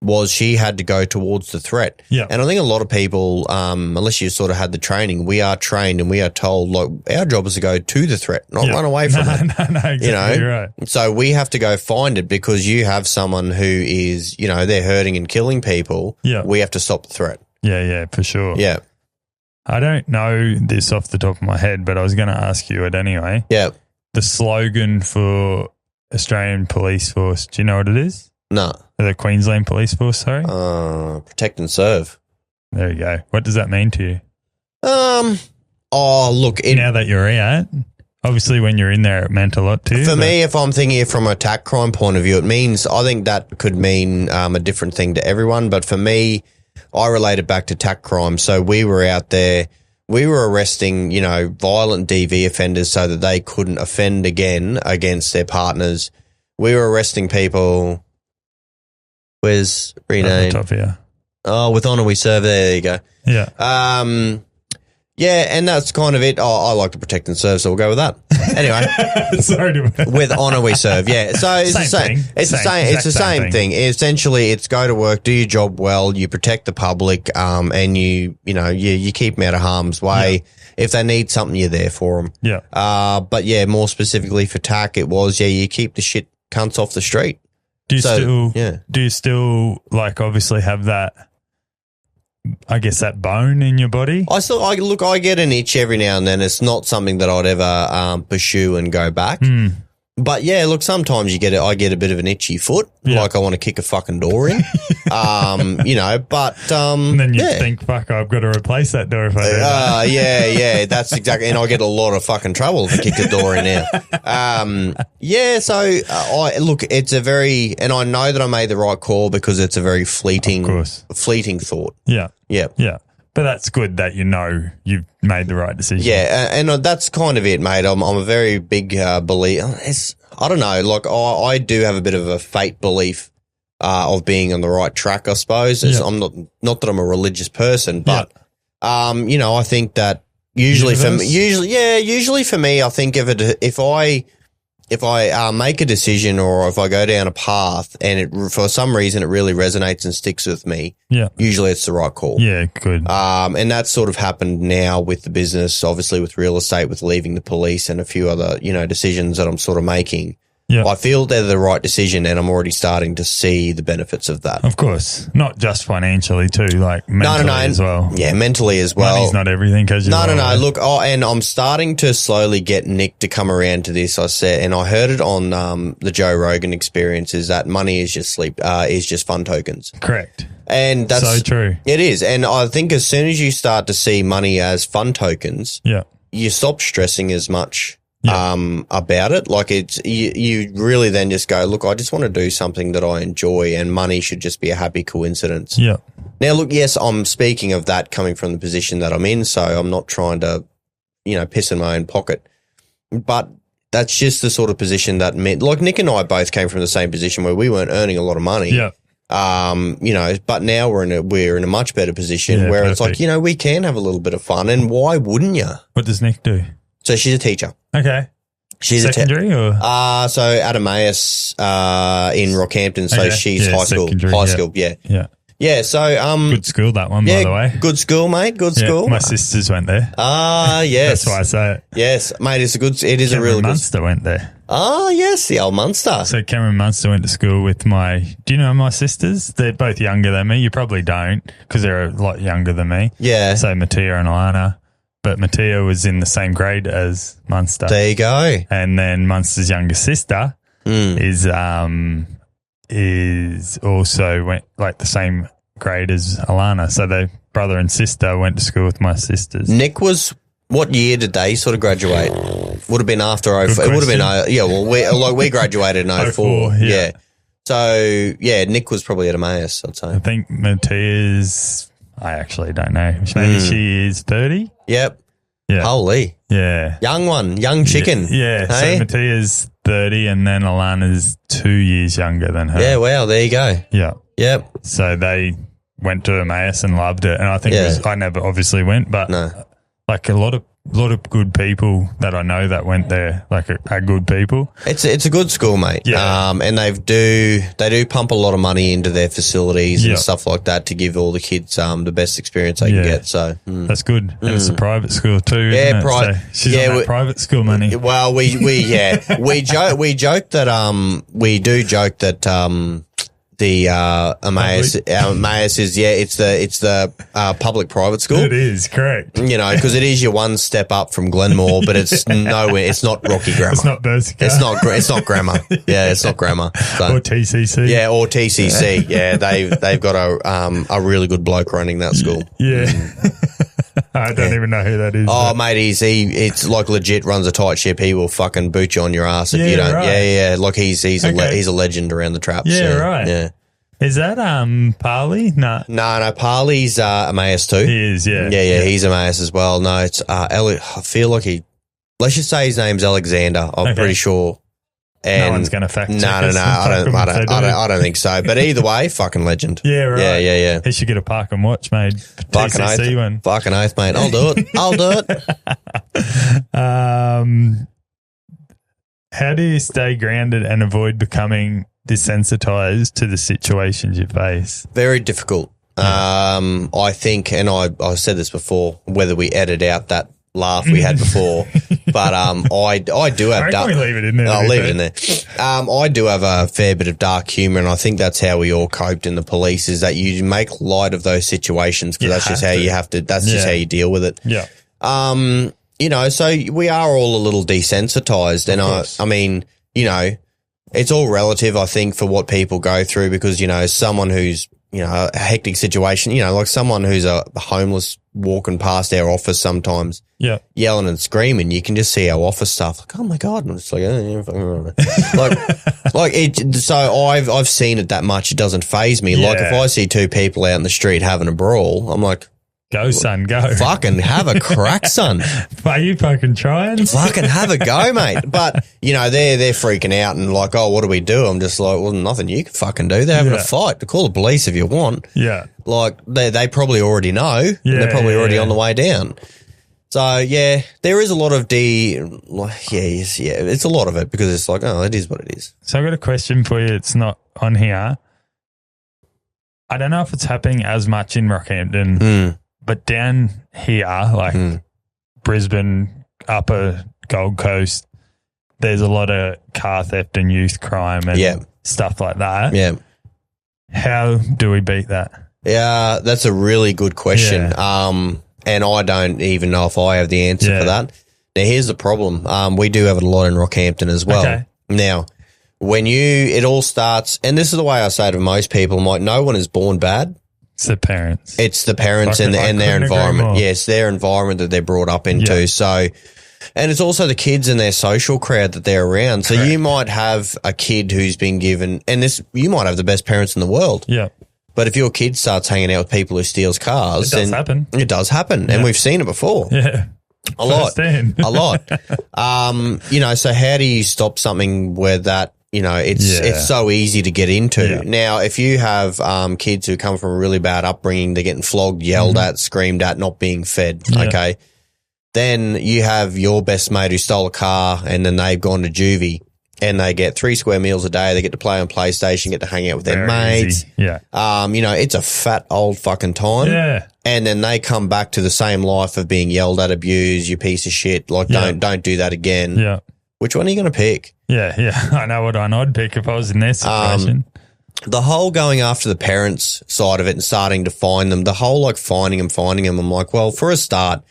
was she had to go towards the threat. Yeah. And I think a lot of people, unless you sort of had the training, we are trained and we are told, our job is to go to the threat, not run away from it. No, exactly right. So we have to go find it because you have someone who is, they're hurting and killing people. Yeah. We have to stop the threat. Yeah, for sure. Yeah. I don't know this off the top of my head, but I was going to ask you it anyway. Yeah. The slogan for Australian Police Force, do you know what it is? No. The Queensland Police Force, sorry? Protect and serve. There you go. What does that mean to you? Look. Now that you're out, obviously when you're in there, it meant a lot to you. For me, if I'm thinking it from an attack crime point of view, I think that could mean a different thing to everyone. But for me, I relate it back to attack crime. So we were out there. We were arresting, violent DV offenders so that they couldn't offend again against their partners. We were arresting people. Where's rename? Top here. Oh, with honour we serve. There you go. Yeah. And that's kind of it. I like to protect and serve, so we'll go with that. Anyway, sorry with honour we serve. Yeah. So it's the same. It's the same thing. Essentially, it's go to work, do your job well, you protect the public, and you keep them out of harm's way. Yeah. If they need something, you're there for them. Yeah. But yeah, more specifically for TAC, it was you keep the shit cunts off the street. Do you still obviously have that, I guess, that bone in your body? I get an itch every now and then. It's not something that I'd ever pursue and go back. But yeah, look, sometimes I get a bit of an itchy foot, like I want to kick a fucking door in, and then you think, fuck, I've got to replace that door if I do that. Yeah, that's exactly, and I get a lot of fucking trouble if I kick the door in now. It's a very, and I know that I made the right call because it's a very fleeting thought. Yeah. But that's good that you've made the right decision. Yeah, and that's kind of it, mate. I'm a very big believer. I don't know, I do have a bit of a fate belief of being on the right track, I suppose. I'm not that I'm a religious person, but I think that usually for me, I think if I make a decision or if I go down a path and for some reason it really resonates and sticks with me, usually it's the right call. Yeah, good. And that's sort of happened now with the business, obviously with real estate, with leaving the police and a few other, decisions that I'm sort of making. Yeah. I feel they're the right decision and I'm already starting to see the benefits of that. Of course. Not just financially too, mentally as well. Yeah, mentally as well. Money's not everything. No. Look, and I'm starting to slowly get Nick to come around to this. I said, and I heard it on the Joe Rogan Experience, is that money is just fun tokens. Correct. And that's so true. It is. And I think as soon as you start to see money as fun tokens, you stop stressing as much about it. Like you really then just go, look, I just want to do something that I enjoy, and money should just be a happy coincidence. Yeah. Now, look, yes, I'm speaking of that coming from the position that I'm in, so I'm not trying to, piss in my own pocket. But that's just the sort of position that meant, like Nick and I both came from the same position where we weren't earning a lot of money. Yeah. But now we're in a much better position where perfect. it's like, we can have a little bit of fun, and why wouldn't you? What does Nick do? So she's a teacher. Okay. She's secondary or? So at Emmaus, in Rockhampton. So she's high school. Yeah. Yeah. Yeah. So, good school, that one, by the way. Good school, mate. Good school. My sisters went there. Yes. That's why I say it. Yes, mate. It is Cameron a really Munster went there. Yes. The old Munster. So Cameron Munster went to school with do you know my sisters? They're both younger than me. You probably don't because they're a lot younger than me. Yeah. So Mattia and Alana. But Mattia was in the same grade as Munster. There you go. And then Munster's younger sister is also went like the same grade as Alana. So they brother and sister went to school with my sisters. Nick was, what year did they sort of graduate? Would have been after 04. It would have been, we graduated in 04. Yeah. So, Nick was probably at Emmaus, I'd say. I think Mattia's, I actually don't know. Maybe she is 30. Yep. Yeah. Holy. Yeah. Young chicken. Yeah. Hey? So Mattia's 30 and then Alana's 2 years younger than her. Yeah, wow, there you go. Yeah. Yep. So they went to Emmaus and loved it. And I think I never obviously went, but like a lot of good people that I know that went there, like are good people. It's a good school, mate. Yeah. And they do pump a lot of money into their facilities and stuff like that to give all the kids the best experience they can get. So that's good. And it's a private school too. Isn't it? So she's on that private school money. Well, we joke that we do joke that the Emmaus is it's the public private school. It is correct. Because it is your one step up from Glenmore, but it's nowhere. It's not Rocky Grammar. It's not Berserker. It's not grammar. Yeah, it's not grammar. So, or TCC. Yeah, or TCC. Yeah, they've got a really good bloke running that school. Yeah. I don't even know who that is. Oh, mate, it's like legit runs a tight ship. He will fucking boot you on your ass if you don't. Right. Yeah. Like he's a legend around the traps. Yeah, right. Yeah. Is that Parley? No. No, Parley's Emmaus too. He is, yeah. Yeah, he's Emmaus as well. No, it's I feel like let's just say his name's Alexander. I'm pretty sure. And no one's going to fact check. No. I don't think so. But either way, fucking legend. Yeah, right. Yeah. He should get a park and watch made. Fucking TCC one. Fucking oath, mate. I'll do it. How do you stay grounded and avoid becoming desensitized to the situations you face? Very difficult. I think, and I said this before, whether we edit out that laugh we had before, but I do have dark. We leave it in there. I'll leave it in there. I do have a fair bit of dark humor, and I think that's how we all coped in the police. Is that you make light of those situations because that's just how you have to. That's just how you deal with it. Yeah. So we are all a little desensitized, and I mean, it's all relative. I think for what people go through because someone who's a hectic situation, like someone who's a homeless walking past our office sometimes, yelling and screaming, you can just see our office staff like, oh my God. And it's like, so I've seen it that much. It doesn't faze me. Yeah. Like if I see two people out in the street having a brawl, I'm like, go, son, go. Fucking have a crack, son. Are you fucking trying? Fucking have a go, mate. But, they're freaking out and like, oh, what do we do? I'm just like, well, nothing you can fucking do. They're having a fight. Call the police if you want. Yeah. Like, they probably already know. Yeah, they're probably already on the way down. So, there is a lot of it's a lot of it because it's like, oh, it is what it is. So I've got a question for you. It's not on here. I don't know if it's happening as much in Rockhampton, but down here, like Brisbane, upper Gold Coast, there's a lot of car theft and youth crime and stuff like that. Yeah. How do we beat that? Yeah, that's a really good question. Yeah. And I don't even know if I have the answer for that. Now, here's the problem. We do have it a lot in Rockhampton as well. Okay. Now, it all starts, and this is the way I say to most people, like, no one is born bad. It's the parents. It's the parents and their environment. Yes, their environment that they're brought up into. Yeah. So And it's also the kids and their social crowd that they're around. So you might have a kid who's been given, and you might have the best parents in the world. Yeah. But if your kid starts hanging out with people who steals cars, It does happen. It does happen. And we've seen it before. Yeah. A lot. Firsthand. A lot. So how do you stop something where that, it's so easy to get into. Yeah. Now, if you have kids who come from a really bad upbringing, they're getting flogged, yelled at, screamed at, not being fed, okay? Then you have your best mate who stole a car and then they've gone to juvie and they get 3 square meals a day. They get to play on PlayStation, get to hang out with their mates. Easy. Yeah. It's a fat old fucking time. Yeah. And then they come back to the same life of being yelled at, abused, you piece of shit. Like, don't do that again. Yeah. Which one are you going to pick? Yeah. I know what I'd pick if I was in their situation. The whole going after the parents side of it and starting to find them, the whole like finding them, I'm like, well, for a start,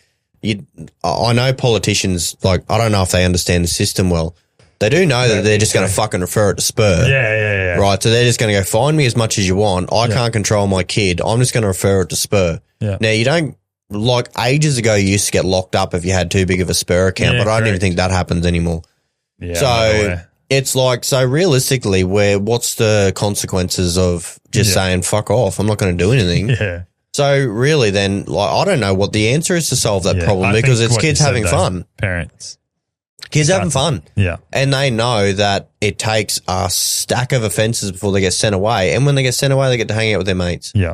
I know politicians, like, I don't know if they understand the system well. They do know that they're just going to fucking refer it to Spur. Yeah. Right. So they're just going to go find me as much as you want. I can't control my kid. I'm just going to refer it to Spur. Yeah. Now, you don't, like ages ago, you used to get locked up if you had too big of a Spur account, but I don't even think that happens anymore. Yeah. So it's like, so realistically, what's the consequences of just saying, fuck off, I'm not going to do anything? Yeah. So really then, like, I don't know what the answer is to solve that problem because it's kids having fun. Parents. Kids having fun. Yeah. And they know that it takes a stack of offences before they get sent away. And when they get sent away, they get to hang out with their mates. Yeah.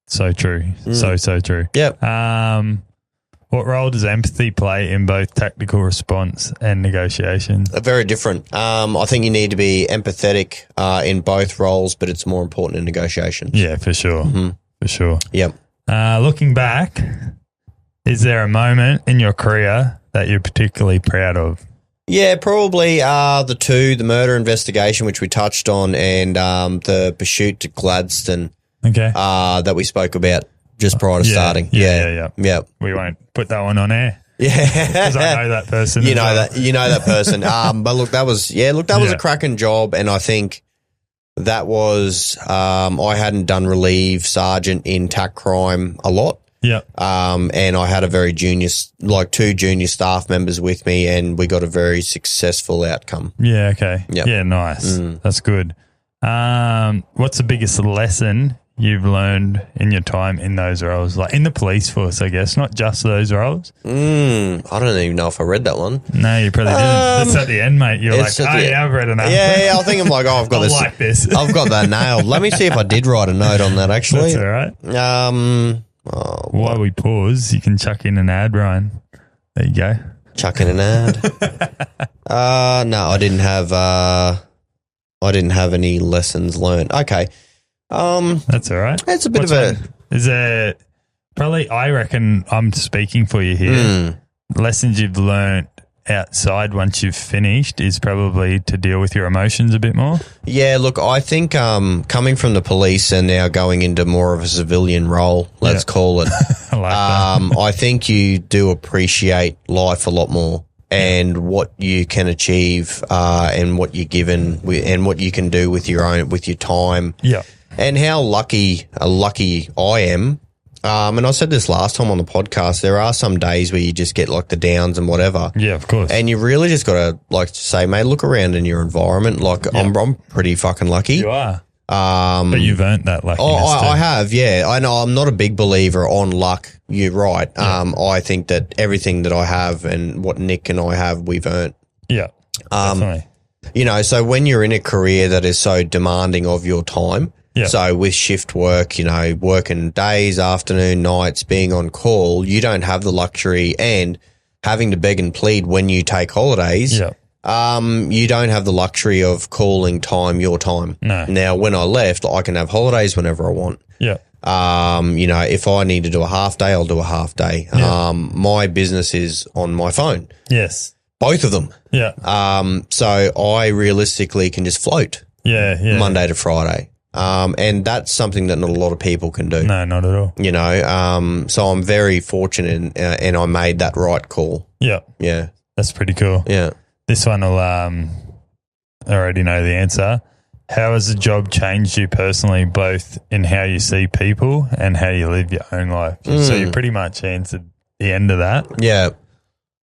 So true. So true. Yep. What role does empathy play in both tactical response and negotiations? Very different. I think you need to be empathetic in both roles, but it's more important in negotiations. Yeah, for sure. Mm-hmm. For sure. Yep. Looking back, is there a moment in your career that you're particularly proud of? Yeah, probably the murder investigation, which we touched on, and the pursuit to Gladstone that we spoke about just prior to starting. Yeah. We won't put that one on air. Yeah. Because I know that person. You know that person. But look, that was a cracking job, and I think that was I hadn't done relief sergeant in tac crime a lot. Yeah. And I had a very two junior staff members with me, and we got a very successful outcome. Yeah. Okay. Yep. Yeah. Nice. That's good. What's the biggest lesson you've learned in your time in those roles, like in the police force, I guess, not just those roles? I don't even know if I read that one. No, you probably didn't. That's at the end, mate. You're like, I've read enough. Yeah, I think I'm like, I've got this. I like this. I've got that nailed. Let me see if I did write a note on that, actually. That's all right. While we pause, you can chuck in an ad, Ryan. There you go. Chuck in an ad. No, I didn't have any lessons learned. Okay. That's all right. It's a bit Is there probably, I reckon I'm speaking for you here. Lessons you've learned outside once you've finished is probably to deal with your emotions a bit more. Yeah, look, I think coming from the police and now going into more of a civilian role, let's call it. I like that. I think you do appreciate life a lot more and what you can achieve and what you're given and what you can do with your time. Yeah. And how lucky I am. And I said this last time on the podcast, there are some days where you just get like the downs and whatever. Yeah, of course. And you really just got to like say, mate, look around in your environment. Like I'm pretty fucking lucky. You are. But you've earned that luckiness too. I have, yeah. I know I'm not a big believer on luck. You're right. Yeah. I think that everything that I have and what Nick and I have, we've earned. Yeah, definitely. So when you're in a career that is so demanding of your time, so with shift work, working days, afternoon, nights, being on call, you don't have the luxury and having to beg and plead when you take holidays. Yeah. You don't have the luxury of calling time your time. No. Now, when I left, I can have holidays whenever I want. Yeah. If I need to do a half day, I'll do a half day. Yeah. My business is on my phone. Yes. Both of them. Yeah. So I realistically can just float. Yeah. Monday to Friday. And that's something that not a lot of people can do. No, not at all. So I'm very fortunate and I made that right call. Yeah. Yeah. That's pretty cool. Yeah. This one will, I already know the answer. How has the job changed you personally, both in how you see people and how you live your own life? So you pretty much answered the end of that. Yeah.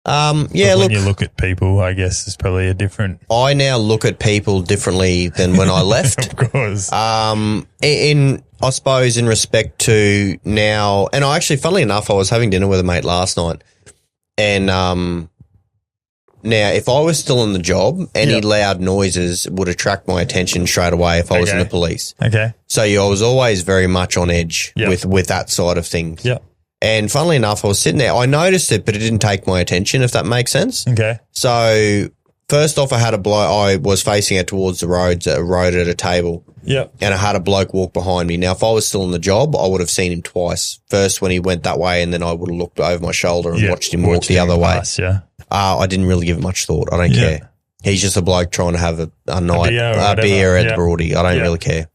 Yeah, when you look at people, I guess it's probably a different. I now look at people differently than when I left. Of course. I suppose in respect to now, and I actually, funnily enough, I was having dinner with a mate last night, and now if I was still in the job, any loud noises would attract my attention straight away if I was in the police. Okay. So I was always very much on edge with that side of things. Yeah. And funnily enough, I was sitting there. I noticed it, but it didn't take my attention, if that makes sense. Okay. So first off, I was facing out towards the road at a table. Yeah. And I had a bloke walk behind me. Now, if I was still in the job, I would have seen him twice. First when he went that way, and then I would have looked over my shoulder and watched him walk the other way. Yeah. I didn't really give it much thought. I don't care. He's just a bloke trying to have a night, a beer at the Broady. I don't really care.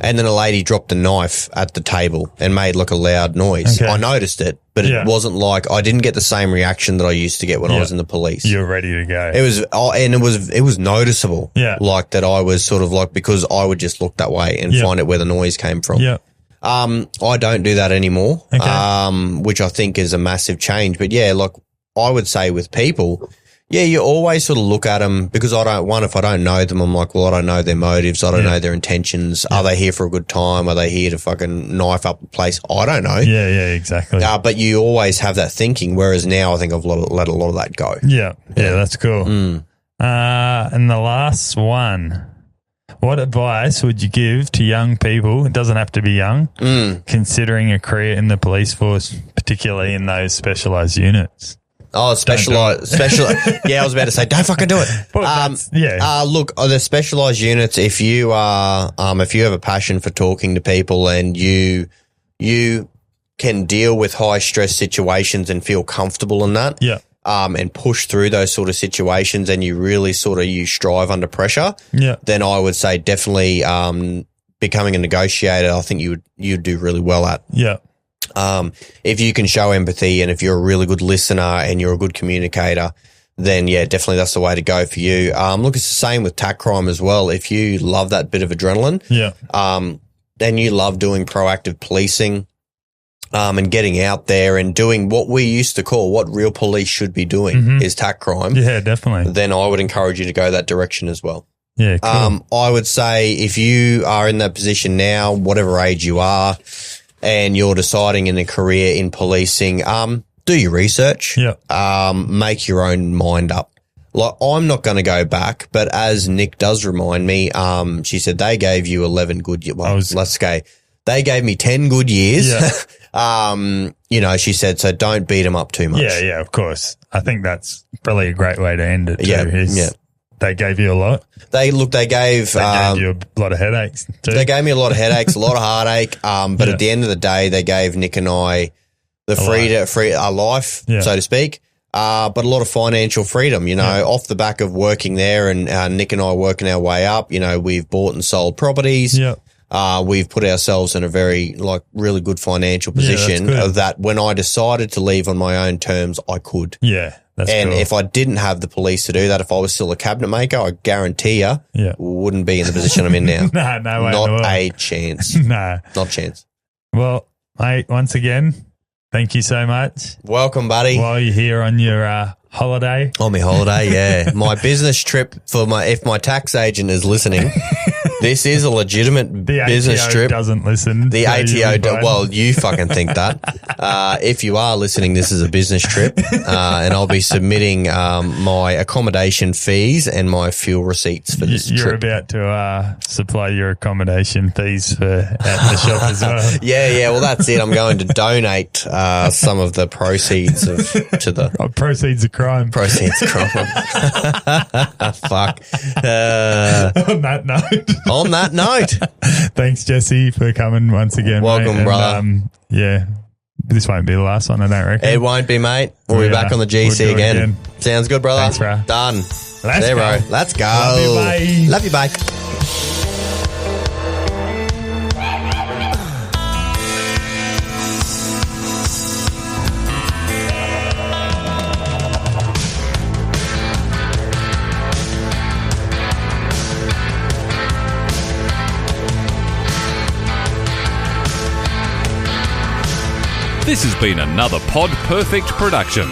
And then a lady dropped a knife at the table and made like a loud noise. Okay. I noticed it, but it wasn't like, I didn't get the same reaction that I used to get when I was in the police. You're ready to go. It was noticeable. Yeah. Like that I was sort of like, because I would just look that way and find out where the noise came from. Yeah. I don't do that anymore. Okay. Which I think is a massive change. But yeah, like I would say with people, you always sort of look at them, because if I don't know them, I'm like, well, I don't know their motives. I don't know their intentions. Are they here for a good time? Are they here to fucking knife up the place? I don't know. Yeah, exactly. But you always have that thinking, whereas now I think I've let a lot of that go. Yeah, that's cool. And the last one, what advice would you give to young people, it doesn't have to be young, considering a career in the police force, particularly in those specialised units? Oh, specialised. Yeah, I was about to say, don't fucking do it. Look, the specialised units, if you have a passion for talking to people and you can deal with high stress situations and feel comfortable in that, and push through those sort of situations, and you really you strive under pressure, then I would say definitely becoming a negotiator, I think you'd do really well at. Yeah. If you can show empathy, and if you're a really good listener and you're a good communicator, then definitely that's the way to go for you. Look, it's the same with tack crime as well. If you love that bit of adrenaline, then you love doing proactive policing, and getting out there and doing what we used to call what real police should be doing is tack crime. Yeah, definitely. Then I would encourage you to go that direction as well. Yeah, cool. I would say if you are in that position now, whatever age you are, and you're deciding in a career in policing, do your research. Yeah. Make your own mind up. Like, I'm not going to go back, but as Nick does remind me, she said they gave you 11 good years. Well, let's go. They gave me 10 good years. Yeah. She said, so don't beat them up too much. Yeah, of course. I think that's probably a great way to end it too. They gave you a lot. They gave you a lot of headaches too. They gave me a lot of headaches, a lot of heartache. But at the end of the day, they gave Nick and I the a life, so to speak. But a lot of financial freedom, off the back of working there, and Nick and I working our way up. We've bought and sold properties. Yeah. We've put ourselves in a very really good financial position that when I decided to leave on my own terms, I could. Yeah. And if I didn't have the police to do that, if I was still a cabinet maker, I guarantee you wouldn't be in the position I'm in now. No way. Not a chance. No. Not a chance. Well, mate, once again, thank you so much. Welcome, buddy. While you're here on your holiday. On my holiday, yeah. My business trip if my tax agent is listening, this is a legitimate business trip. The ATO doesn't listen. The ATO, well, you fucking think that. If you are listening, this is a business trip, and I'll be submitting my accommodation fees and my fuel receipts for this trip. You're about to supply your accommodation fees at the shop as well. Yeah. Well, that's it. I'm going to donate some of the proceeds to the proceeds of crime. Proceeds of crime. Fuck. On that note. Thanks, Jesse, for coming once again. Welcome, mate. brother. This won't be the last one, I don't reckon. It won't be, mate. We'll be back on the GC again. Sounds good, brother. Thanks, bro. Done. Let's go. Bro. Let's go. Love you, bye. Love you, bye. This has been another Pod Perfect production.